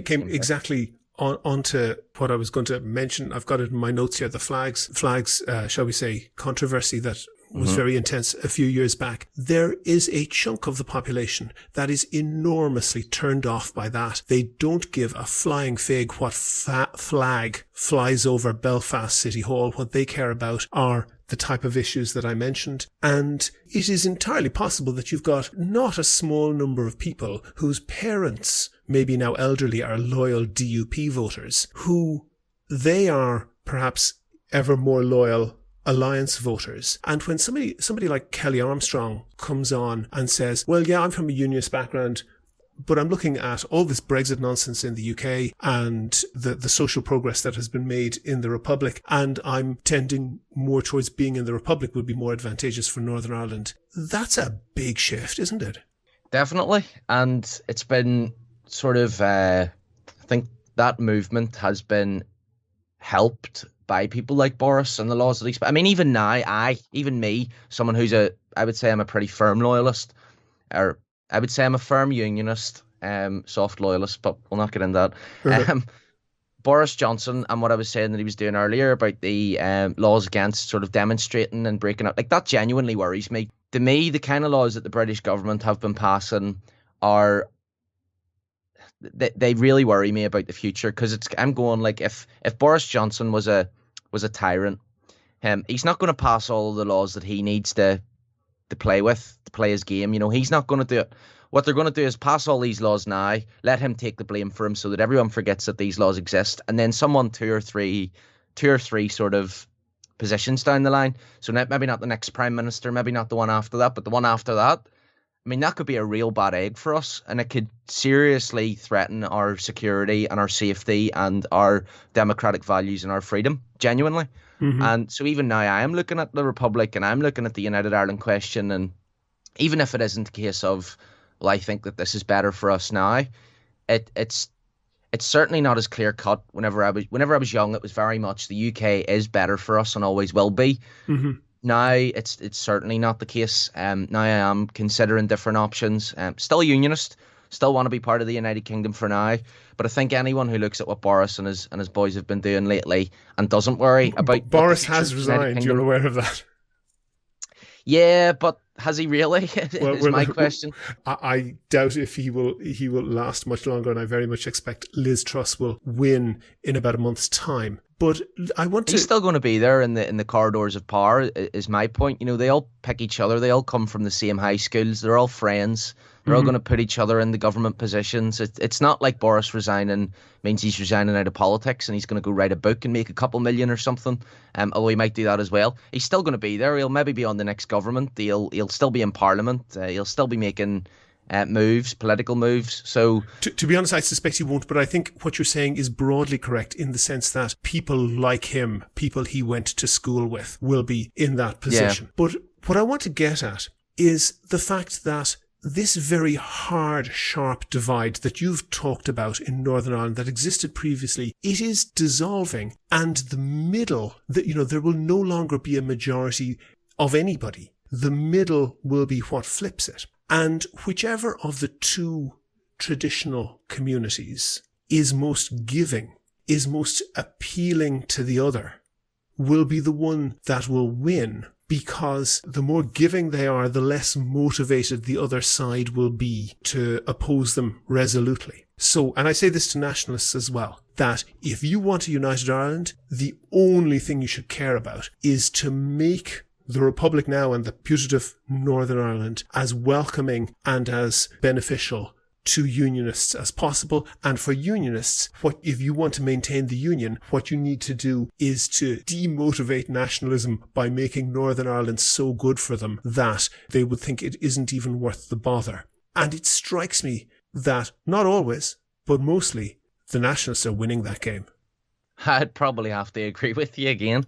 [SPEAKER 3] came exactly onto what I was going to mention. I've got it in my notes here. The flags, shall we say, controversy that was very intense a few years back. There is a chunk of the population that is enormously turned off by that. They don't give a flying fig what flag flies over Belfast City Hall. What they care about are the type of issues that I mentioned. And it is entirely possible that you've got not a small number of people whose parents, maybe now elderly, are loyal DUP voters, who they are perhaps ever more loyal Alliance voters. And when somebody like Kelly Armstrong comes on and says, well, yeah, I'm from a unionist background, but I'm looking at all this Brexit nonsense in the UK and the social progress that has been made in the Republic, and I'm tending more towards being in the Republic would be more advantageous for Northern Ireland. That's a big shift, isn't it? Definitely.
[SPEAKER 1] And it's been sort of, I think that movement has been helped by people like Boris and the laws that he's... I mean, even now, even me, someone who's I would say I'm a pretty firm loyalist, or I would say I'm a firm unionist, soft loyalist, but we'll not get into that. Boris Johnson, and what I was saying that he was doing earlier about the laws against sort of demonstrating and breaking up, like that genuinely worries me. To me, the kind of laws that the British government have been passing are... They really worry me about the future, because I'm going like, if Boris Johnson was a tyrant, he's not going to pass all of the laws that he needs to play his game. He's not going to do it. What they're going to do is pass all these laws now, let him take the blame for them, so that everyone forgets that these laws exist, and then someone two or three sort of positions down the line, so maybe not the next prime minister, maybe not the one after that, but the one after that, I mean, that could be a real bad egg for us, and it could seriously threaten our security and our safety and our democratic values and our freedom, genuinely. And so even now I am looking at the Republic and I'm looking at the United Ireland question, and even if it isn't a case of, well, I think that this is better for us now, it's certainly not as clear cut. Whenever I was young, it was very much the UK is better for us and always will be. Now it's certainly not the case. Now I am considering different options. Still a unionist, still want to be part of the United Kingdom for now. But I think anyone who looks at what Boris and his boys have been doing lately and doesn't worry about...
[SPEAKER 3] Boris has resigned, you're aware of that?
[SPEAKER 1] Yeah, but has he really? Is my question.
[SPEAKER 3] I doubt if he will last much longer, and I very much expect Liz Truss will win in about a month's time. But he's still going to be there in the corridors of power, is my point. They all pick each other. They all come from the same high schools. They're all friends. They're all going to put each other in the government positions. It's not like Boris resigning means he's resigning out of politics and he's going to go write a book and make a couple million or something. Although he might do that as well. He's still going to be there. He'll maybe be on the next government. He'll still be in Parliament. He'll still be making political moves. So to be honest, I suspect he won't, but I think what you're saying is broadly correct in the sense that people like him, people he went to school with, will be in that position. Yeah. But what I want to get at is the fact that this very hard, sharp divide that you've talked about in Northern Ireland that existed previously, it is dissolving, and the middle, there will no longer be a majority of anybody. The middle will be what flips it. And whichever of the two traditional communities is most giving, is most appealing to the other, will be the one that will win. because the more giving they are, the less motivated the other side will be to oppose them resolutely. So, and I say this to nationalists as well, that if you want a united Ireland, the only thing you should care about is to make the Republic now and the putative Northern Ireland as welcoming and as beneficial to unionists as possible. And for unionists, if you want to maintain the union, what you need to do is to demotivate nationalism by making Northern Ireland so good for them that they would think it isn't even worth the bother. And it strikes me that not always, but mostly, the nationalists are winning that game.
[SPEAKER 1] I'd probably have to agree with you again.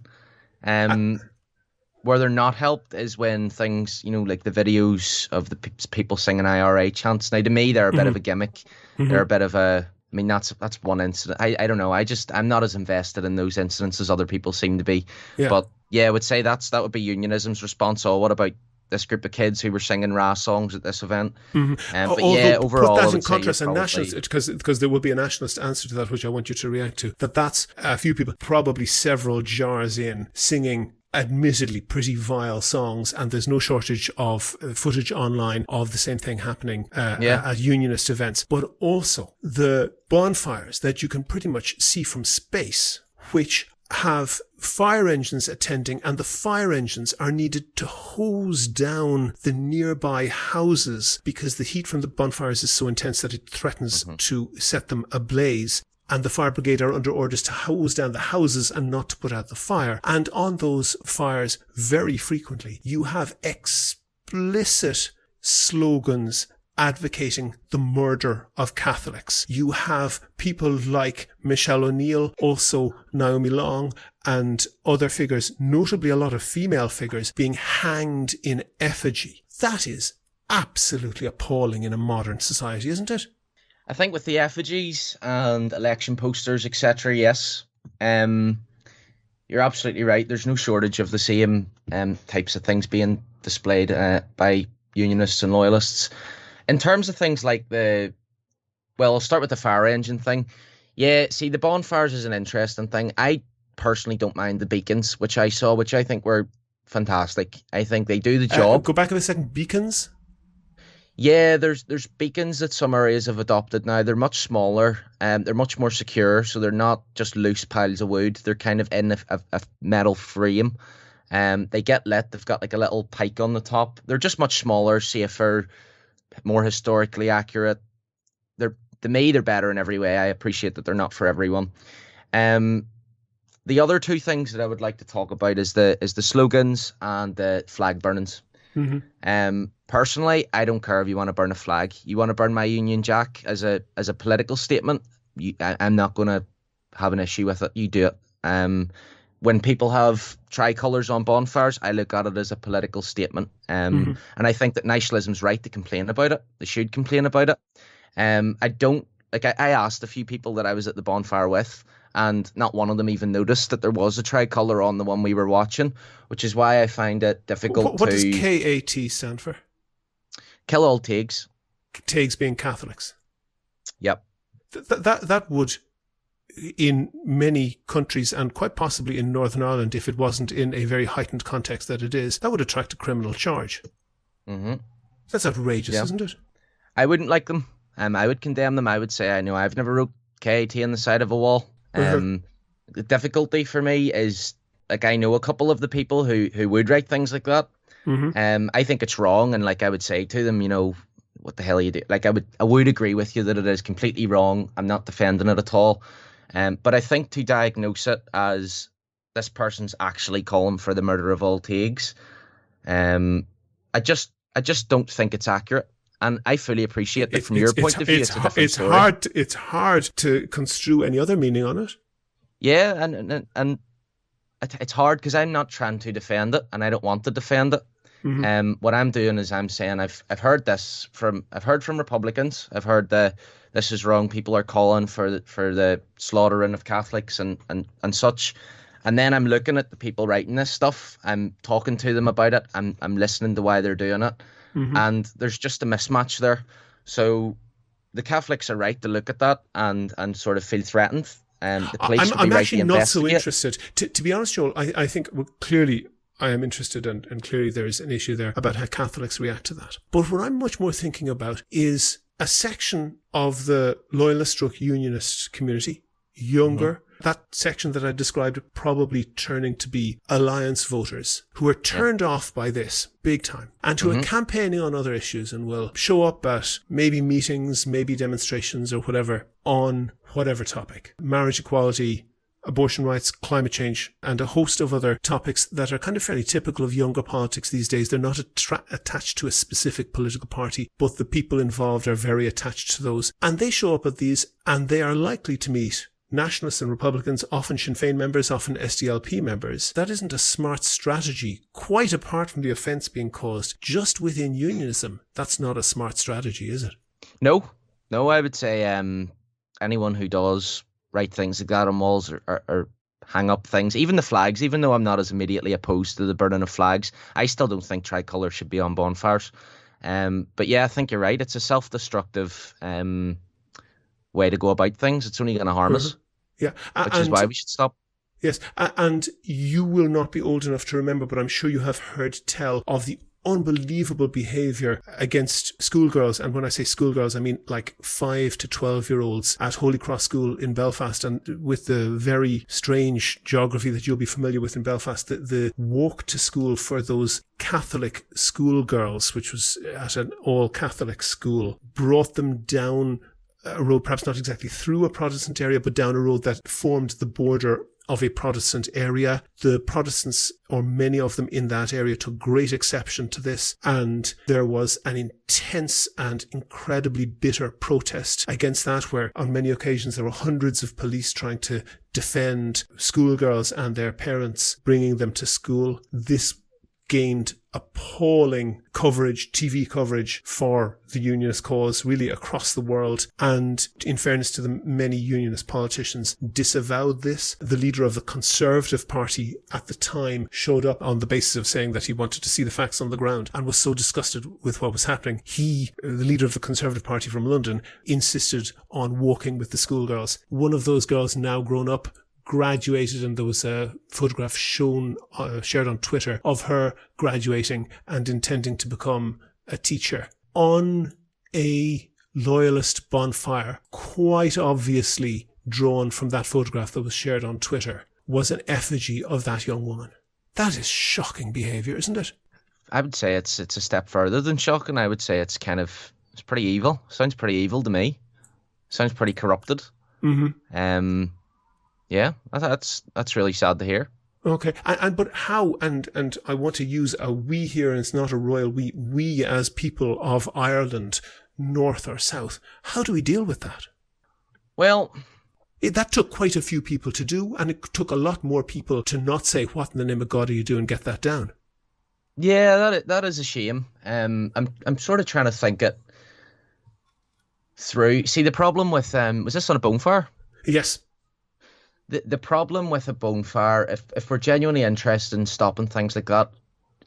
[SPEAKER 1] Where they're not helped is when things, like the videos of the people singing IRA chants. Now, to me, they're a bit of a gimmick. Mm-hmm. They're a bit of a... I mean, that's one incident. I don't know. I'm not as invested in those incidents as other people seem to be. Yeah. But yeah, I would say that would be unionism's response. Oh, what about this group of kids who were singing RA songs at this event?
[SPEAKER 3] Mm-hmm.
[SPEAKER 1] But yeah, overall,
[SPEAKER 3] put that in contrast, and nationalist, because there will be a nationalist answer to that, which I want you to react to. That's a few people, probably several jars in, singing admittedly pretty vile songs, and there's no shortage of footage online of the same thing happening at unionist events. But also the bonfires that you can pretty much see from space, which have fire engines attending, and the fire engines are needed to hose down the nearby houses because the heat from the bonfires is so intense that it threatens to set them ablaze. And the fire brigade are under orders to hose down the houses and not to put out the fire. And on those fires, very frequently, you have explicit slogans advocating the murder of Catholics. You have people like Michelle O'Neill, also Naomi Long, and other figures, notably a lot of female figures, being hanged in effigy. That is absolutely appalling in a modern society, isn't it?
[SPEAKER 1] I think with the effigies and election posters, etc., yes, you're absolutely right. There's no shortage of the same types of things being displayed by unionists and loyalists. In terms of things like I'll start with the fire engine thing. Yeah, see, the bonfires is an interesting thing. I personally don't mind the beacons, which I saw, which I think were fantastic. I think they do the job.
[SPEAKER 3] Go back a second, beacons?
[SPEAKER 1] Yeah, there's beacons that some areas have adopted now. They're much smaller, they're much more secure, so they're not just loose piles of wood. They're kind of in a metal frame. They get lit. They've got like a little pike on the top. They're just much smaller, safer, more historically accurate. To me, they're better in every way. I appreciate that they're not for everyone. The other two things that I would like to talk about is the slogans and the flag burnings. Mm-hmm. Personally, I don't care if you want to burn a flag. You want to burn my Union Jack as a political statement. I'm not going to have an issue with it. You do it. When people have tricolours on bonfires, I look at it as a political statement. And I think that nationalism's right to complain about it. They should complain about it. I asked a few people that I was at the bonfire with, and not one of them even noticed that there was a tricolour on the one we were watching, which is why I find it difficult
[SPEAKER 3] What does KAT stand for?
[SPEAKER 1] Kill all Taigs.
[SPEAKER 3] Taigs being Catholics.
[SPEAKER 1] Yep.
[SPEAKER 3] That would, in many countries, and quite possibly in Northern Ireland, if it wasn't in a very heightened context that it is, that would attract a criminal charge. Mm-hmm. That's outrageous, isn't it?
[SPEAKER 1] I wouldn't like them. I would condemn them. I would say, I know I've never wrote KAT on the side of a wall. The difficulty for me is, I know a couple of the people who would write things like that. Mm-hmm. I think it's wrong, and I would say to them, what the hell are you do? I would agree with you that it is completely wrong. I'm not defending it at all. But I think to diagnose it as this person's actually calling for the murder of all Taigs, I just don't think it's accurate. And I fully appreciate that from your point of view, it's a different story.
[SPEAKER 3] It's hard to construe any other meaning on it.
[SPEAKER 1] Yeah, and it's hard because I'm not trying to defend it, and I don't want to defend it. Mm-hmm. What I'm doing is I'm saying I've heard from Republicans. I've heard this is wrong. People are calling for the slaughtering of Catholics and such. And then I'm looking at the people writing this stuff. I'm talking to them about it. I'm listening to why they're doing it. Mm-hmm. And there's just a mismatch there. So the Catholics are right to look at that and sort of feel threatened. The police
[SPEAKER 3] I'm actually not so interested. To be honest, Joel, I think clearly I am interested, and clearly there is an issue there about how Catholics react to that. But what I'm much more thinking about is a section of the loyalist/unionist community, younger, that section that I described probably turning to be alliance voters, who are turned off by this big time, and who are campaigning on other issues and will show up at maybe meetings, maybe demonstrations or whatever on whatever topic. Marriage equality, abortion rights, climate change, and a host of other topics that are kind of fairly typical of younger politics these days. They're not attached to a specific political party, but the people involved are very attached to those. And they show up at these, and they are likely to meet Nationalists and Republicans, often Sinn Féin members, often SDLP members. That isn't a smart strategy, quite apart from the offence being caused just within unionism. That's not a smart strategy, is it?
[SPEAKER 1] No, I would say anyone who does write things like that on walls or hang up things, even the flags, even though I'm not as immediately opposed to the burning of flags, I still don't think tricolour should be on bonfires. But yeah, I think you're right. It's a self-destructive way to go about things. It's only going to harm us.
[SPEAKER 3] Yeah,
[SPEAKER 1] which is why we should stop.
[SPEAKER 3] Yes, and you will not be old enough to remember, but I'm sure you have heard tell of the unbelievable behaviour against schoolgirls. And when I say schoolgirls, I mean like 5 to 12-year-olds at Holy Cross School in Belfast, and with the very strange geography that you'll be familiar with in Belfast, the walk to school for those Catholic schoolgirls, which was at an all-Catholic school, brought them down a road, perhaps not exactly through a Protestant area, but down a road that formed the border of a Protestant area. The Protestants, or many of them in that area, took great exception to this, and there was an intense and incredibly bitter protest against that, where on many occasions there were hundreds of police trying to defend schoolgirls and their parents, bringing them to school. This gained appalling coverage, TV coverage for the unionist cause, really across the world. And in fairness to the many unionist politicians, disavowed this. The leader of the Conservative Party at the time showed up on the basis of saying that he wanted to see the facts on the ground, and was so disgusted with what was happening. He, the leader of the Conservative Party from London, insisted on walking with the schoolgirls. One of those girls, now grown up, graduated, and there was a photograph shared on Twitter of her graduating and intending to become a teacher. On a loyalist bonfire, quite obviously drawn from that photograph that was shared on Twitter, was an effigy of that young woman. That is shocking behaviour, isn't it?
[SPEAKER 1] I would say it's a step further than shocking. I would say it's pretty evil. Sounds pretty evil to me. Sounds pretty corrupted. Yeah, that's really sad to hear.
[SPEAKER 3] Okay, but how? And I want to use a we here, and it's not a royal we. We as people of Ireland, north or south, how do we deal with that?
[SPEAKER 1] Well,
[SPEAKER 3] that took quite a few people to do, and it took a lot more people to not say, "What in the name of God are you doing?" Get that down.
[SPEAKER 1] Yeah, that is a shame. I'm sort of trying to think it through. See, the problem with was this on a bonfire?
[SPEAKER 3] Yes.
[SPEAKER 1] The problem with a bonfire, if we're genuinely interested in stopping things like that,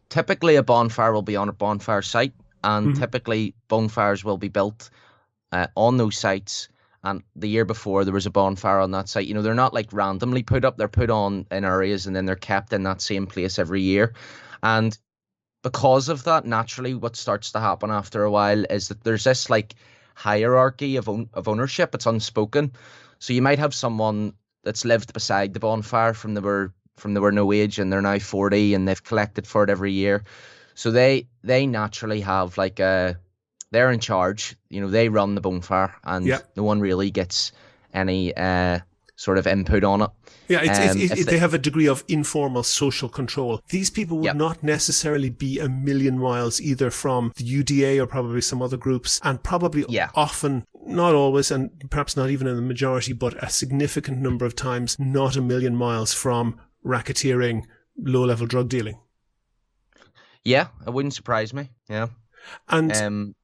[SPEAKER 1] typically a bonfire will be on a bonfire site, and typically bonfires will be built on those sites. And the year before there was a bonfire on that site. You know, they're not like randomly put up; they're put on in areas, and then they're kept in that same place every year. And because of that, naturally, what starts to happen after a while is that there's this like hierarchy of ownership. It's unspoken. So you might have someone that's lived beside the bonfire from they were no age, and they're now 40, and they've collected for it every year. So they naturally have like they're in charge. You know, they run the bonfire, and no one really gets any sort of input on it.
[SPEAKER 3] Yeah, they have a degree of informal social control. These people would not necessarily be a million miles either from the UDA or probably some other groups, and probably often, not always, and perhaps not even in the majority, but a significant number of times, not a million miles from racketeering, low-level drug dealing. Yeah,
[SPEAKER 1] it wouldn't surprise me. Yeah.
[SPEAKER 3] And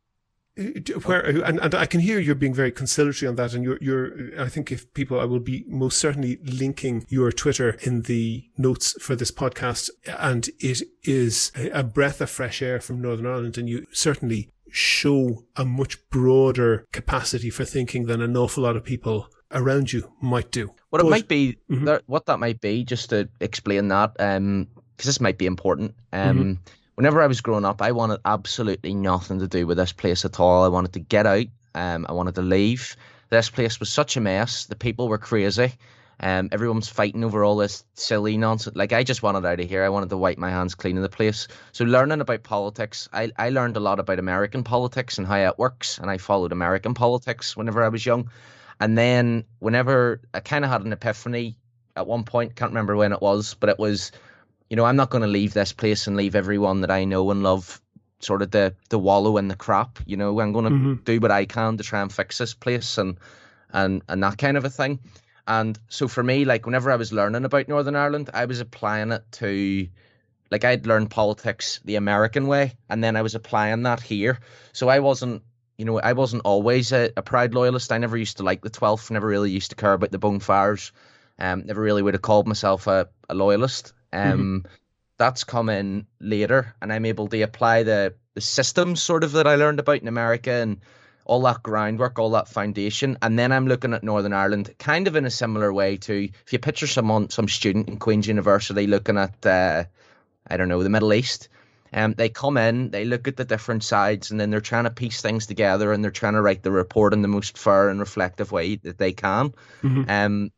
[SPEAKER 3] and I can hear you're being very conciliatory on that, and you're I think if people, I will be most certainly linking your Twitter in the notes for this podcast, and it is a breath of fresh air from Northern Ireland, and you certainly show a much broader capacity for thinking than an awful lot of people around you might do.
[SPEAKER 1] What that might be, just to explain that, because this might be important. Whenever I was growing up, I wanted absolutely nothing to do with this place at all. I wanted to get out. I wanted to leave. This place was such a mess. The people were crazy. Everyone's fighting over all this silly nonsense. Like, I just wanted out of here. I wanted to wipe my hands clean of the place. So learning about politics, I learned a lot about American politics and how it works. And I followed American politics whenever I was young. And then whenever I kind of had an epiphany at one point, can't remember when it was, but it was, I'm not going to leave this place and leave everyone that I know and love sort of the wallow in the crap. I'm going to do what I can to try and fix this place and that kind of a thing. And so for me, like, whenever I was learning about Northern Ireland, I was applying it to, like, I'd learned politics the American way, and then I was applying that here. So I wasn't always a proud loyalist. I never used to like the 12th, never really used to care about the bonfires. Never really would have called myself a loyalist. That's come in later, and I'm able to apply the systems sort of that I learned about in America and all that groundwork, all that foundation. And then I'm looking at Northern Ireland kind of in a similar way to, if you picture some student in Queen's University looking at, the Middle East, they come in, they look at the different sides, and then they're trying to piece things together, and they're trying to write the report in the most fair and reflective way that they can.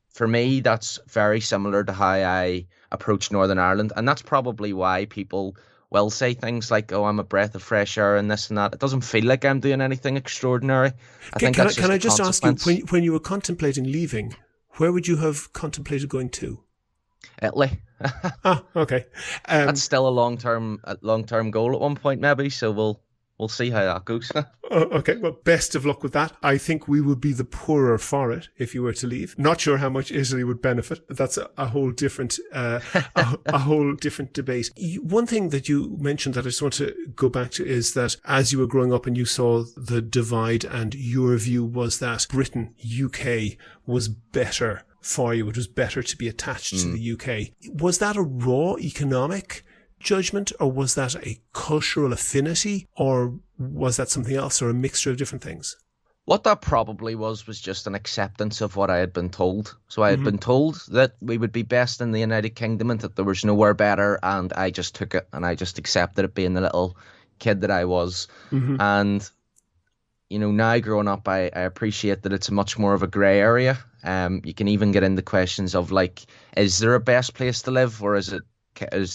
[SPEAKER 1] For me, that's very similar to how I approach Northern Ireland. And that's probably why people will say things like, "Oh, I'm a breath of fresh air," and this and that. It doesn't feel like I'm doing anything extraordinary.
[SPEAKER 3] Can I just ask you, when you were contemplating leaving, where would you have contemplated going to?
[SPEAKER 1] Italy.
[SPEAKER 3] Okay.
[SPEAKER 1] That's still a long-term goal at one point, maybe. So we'll see how that goes.
[SPEAKER 3] Okay, well, best of luck with that. I think we would be the poorer for it if you were to leave. Not sure how much Italy would benefit. That's a whole different a whole different debate. One thing that you mentioned that I just want to go back to is that as you were growing up and you saw the divide, and your view was that Britain, UK, was better for you. It was better to be attached to the UK. Was that a raw economic judgment, or was that a cultural affinity, or was that something else, or a mixture of different things?
[SPEAKER 1] What that probably was just an acceptance of what I had been told. So I had been told that we would be best in the United Kingdom and that there was nowhere better, and I just took it and I just accepted it, being the little kid that I was. And now growing up, I appreciate that it's much more of a grey area. You can even get into questions of, like, is there a best place to live, or is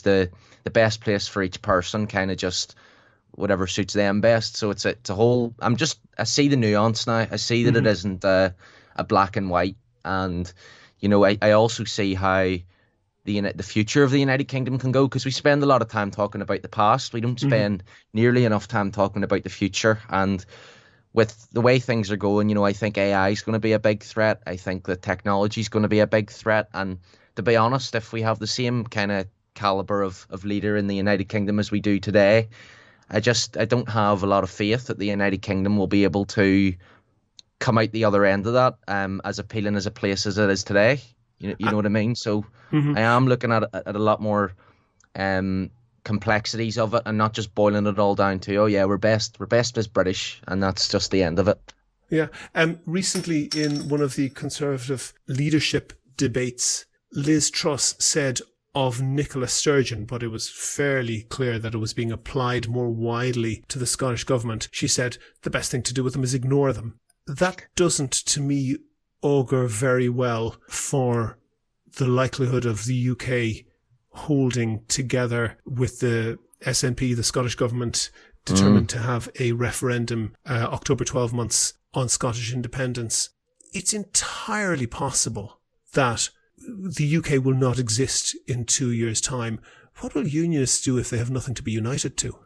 [SPEAKER 1] the best place for each person kind of just whatever suits them best? So it's a whole, I see the nuance now. I see that it isn't a black and white. And I also see how the future of the United Kingdom can go, because we spend a lot of time talking about the past. We don't spend nearly enough time talking about the future. And with the way things are going, I think AI is going to be a big threat. I think that technology is going to be a big threat. And to be honest, if we have the same kind of caliber of leader in the United Kingdom as we do today, I don't have a lot of faith that the United Kingdom will be able to come out the other end of that as appealing as a place as it is today. You know what I mean? So I am looking at a lot more complexities of it, and not just boiling it all down to, oh yeah, we're best as British, and that's just the end of it.
[SPEAKER 3] Yeah. Recently, in one of the Conservative leadership debates, Liz Truss said of Nicola Sturgeon, but it was fairly clear that it was being applied more widely to the Scottish government. She said the best thing to do with them is ignore them. That doesn't, to me, augur very well for the likelihood of the UK holding together with the SNP, the Scottish government, determined to have a referendum October 12 months on Scottish independence. It's entirely possible that the UK will not exist in 2 years' time. What will unionists do if they have nothing to be united to?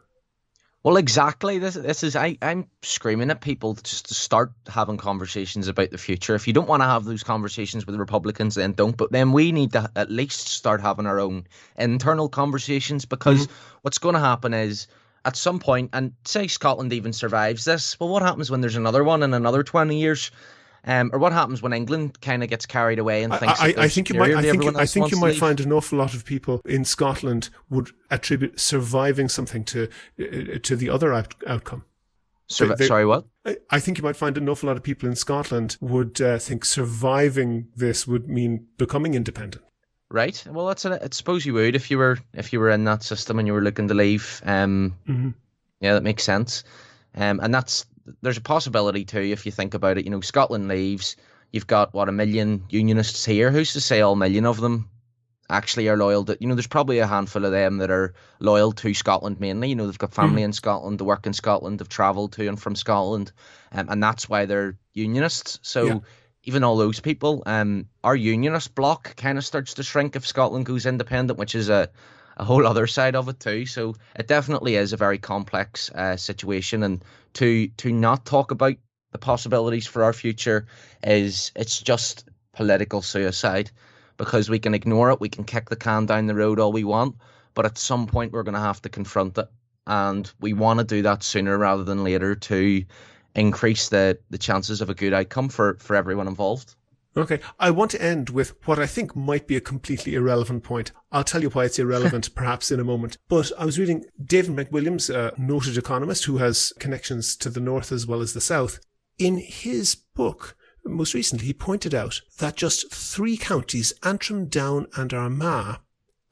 [SPEAKER 1] Well, exactly. This is I'm screaming at people just to start having conversations about the future. If you don't want to have those conversations with the Republicans, then don't. But then we need to at least start having our own internal conversations, because what's going to happen is, at some point, and say Scotland even survives this, well, what happens when there's another one in another 20 years? Or what happens when England kind of gets carried away and thinks
[SPEAKER 3] I think you might find an awful lot of people in Scotland would attribute surviving something to the other outcome.
[SPEAKER 1] Sorry, what?
[SPEAKER 3] I think you might find an awful lot of people in Scotland would think surviving this would mean becoming independent.
[SPEAKER 1] Right. Well, I suppose you would if you were in that system and you were looking to leave. Yeah, that makes sense. And there's a possibility too if you think about it. Scotland leaves. You've got what, 1 million unionists here. Who's to say all 1 million of them actually are loyal to? There's probably a handful of them that are loyal to Scotland mainly. They've got family in Scotland, they work in Scotland, they've travelled to and from Scotland, and that's why they're unionists. So. Yeah. Even all those people, our unionist bloc kind of starts to shrink if Scotland goes independent, which is a whole other side of it too. So it definitely is a very complex situation, and to not talk about the possibilities for our future it's just political suicide, because we can ignore it, we can kick the can down the road all we want, but at some point we're going to have to confront it, and we want to do that sooner rather than later to increase the chances of a good outcome for everyone involved.
[SPEAKER 3] Okay, I want to end with what I think might be a completely irrelevant point. I'll tell you why it's irrelevant perhaps in a moment. But I was reading David McWilliams, a noted economist who has connections to the north as well as the south. In his book, most recently, he pointed out that just 3 counties, Antrim, Down and Armagh,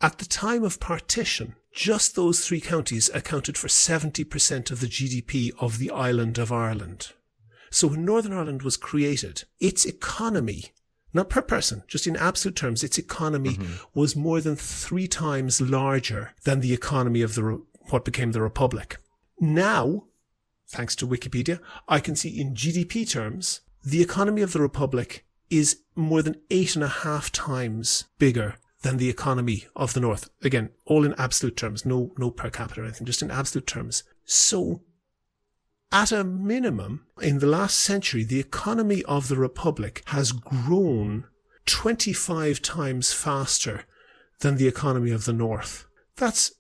[SPEAKER 3] at the time of partition, just those 3 counties accounted for 70% of the GDP of the island of Ireland. So when Northern Ireland was created, its economy, not per person, just in absolute terms, its economy was more than 3 times larger than the economy of what became the Republic. Now, thanks to Wikipedia, I can see in GDP terms, the economy of the Republic is more than 8.5 times bigger than the economy of the North. Again, all in absolute terms, no per capita or anything, just in absolute terms. So, at a minimum, in the last century, the economy of the Republic has grown 25 times faster than the economy of the North. That's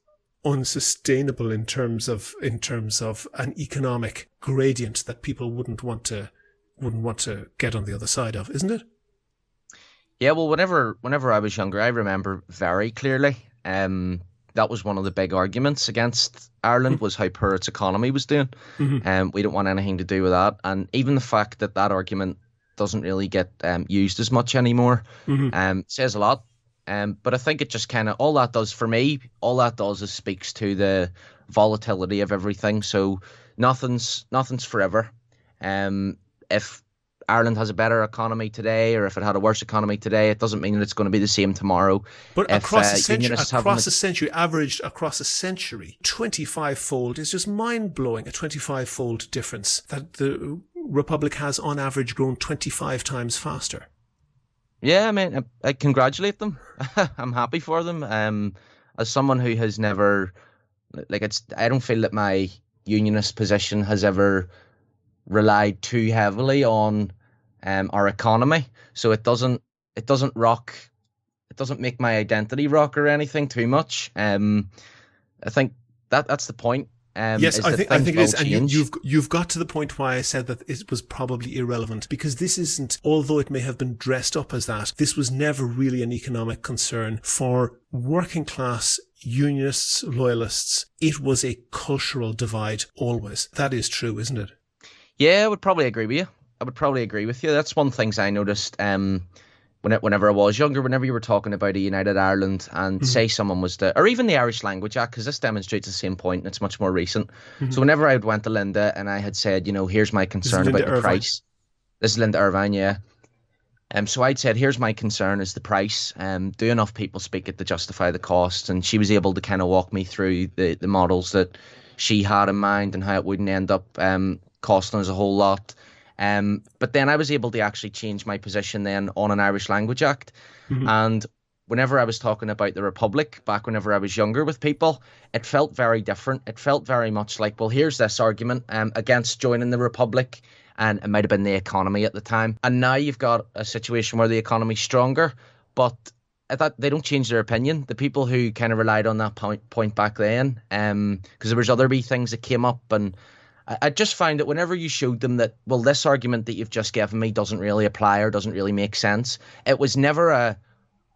[SPEAKER 3] unsustainable in terms of an economic gradient that people wouldn't want to get on the other side of, isn't it?
[SPEAKER 1] Yeah, well, whenever I was younger, I remember very clearly that was one of the big arguments against Ireland, was how poor its economy was doing. We don't want anything to do with that. And even the fact that argument doesn't really get used as much anymore says a lot. But I think it just kind of, all that does is speaks to the volatility of everything. So nothing's forever. If Ireland has a better economy today, or if it had a worse economy today, it doesn't mean that it's going to be the same tomorrow.
[SPEAKER 3] But across a century, averaged across a century, 25-fold is just mind-blowing, a 25-fold difference, that the Republic has on average grown 25 times faster.
[SPEAKER 1] Yeah, I mean, I congratulate them. I'm happy for them. As someone who has never, I don't feel that my unionist position has ever relied too heavily on our economy, so it doesn't make my identity rock or anything too much. I think that's the point.
[SPEAKER 3] Yes, I think it is, and you've got to the point why I said that it was probably irrelevant, because this isn't, although it may have been dressed up as that, this was never really an economic concern for working class unionists, loyalists. It was a cultural divide always. That is true, isn't it?
[SPEAKER 1] Yeah, I would probably agree with you. That's one of the things I noticed whenever I was younger, whenever you were talking about a united Ireland and say someone was or even the Irish Language Act, because this demonstrates the same point and it's much more recent. So whenever I went to Linda and I had said, here's my concern about the price. This is Linda Irvine, yeah. So I'd said, here's my concern is the price. Do enough people speak it to justify the cost? And she was able to kind of walk me through the models that she had in mind and how it wouldn't end up costing us a whole lot. But then I was able to actually change my position then on an Irish Language Act. And whenever I was talking about the Republic, back whenever I was younger with people, it felt very different. It felt very much like, well, here's this argument against joining the Republic, and it might have been the economy at the time. And now you've got a situation where the economy's stronger, but I thought they don't change their opinion. The people who kind of relied on that point back then, because there was other wee things that came up, and I just found that whenever you showed them that, well, this argument that you've just given me doesn't really apply or doesn't really make sense, it was never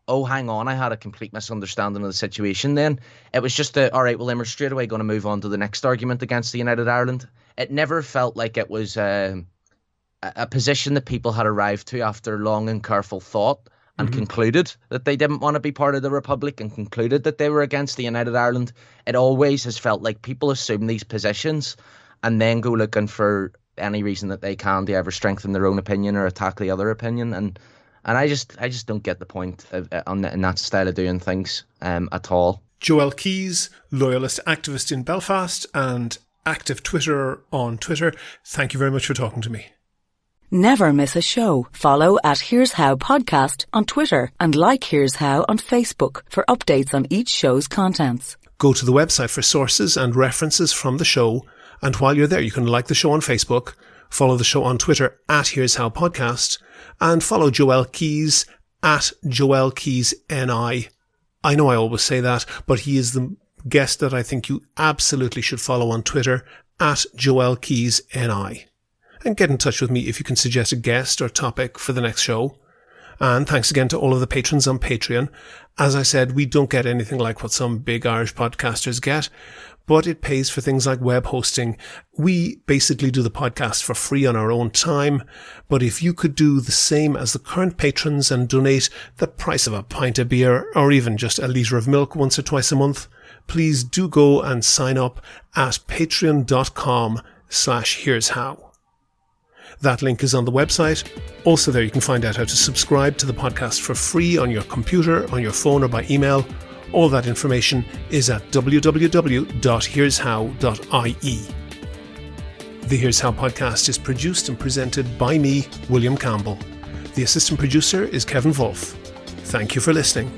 [SPEAKER 1] oh, hang on, I had a complete misunderstanding of the situation then. It was just all right, well, then we're straight away going to move on to the next argument against the United Ireland. It never felt like it was a position that people had arrived to after long and careful thought. and concluded that they didn't want to be part of the Republic and concluded that they were against the United Ireland, it always has felt like people assume these positions and then go looking for any reason that they can to ever strengthen their own opinion or attack the other opinion. And I just don't get the point in that style of doing things at all.
[SPEAKER 3] Joel Keyes, loyalist activist in Belfast and active Twitterer on Twitter, thank you very much for talking to me.
[SPEAKER 2] Never miss a show. Follow at Here's How Podcast on Twitter and like Here's How on Facebook for updates on each show's contents.
[SPEAKER 3] Go to the website for sources and references from the show, and while you're there you can like the show on Facebook, follow the show on Twitter at Here's How Podcast, and follow Joel Keyes at Joel Keyes NI. I know I always say that, but he is the guest that I think you absolutely should follow on Twitter at Joel Keyes NI. And get in touch with me if you can suggest a guest or topic for the next show. And thanks again to all of the patrons on Patreon. As I said, we don't get anything like what some big Irish podcasters get, but it pays for things like web hosting. We basically do the podcast for free on our own time, but if you could do the same as the current patrons and donate the price of a pint of beer or even just a litre of milk once or twice a month, please do go and sign up at patreon.com/here'show. That link is on the website. Also there you can find out how to subscribe to the podcast for free on your computer, on your phone or by email. All that information is at www.here'show.ie. The Here's How podcast is produced and presented by me, William Campbell. The assistant producer is Kevin Wolf. Thank you for listening.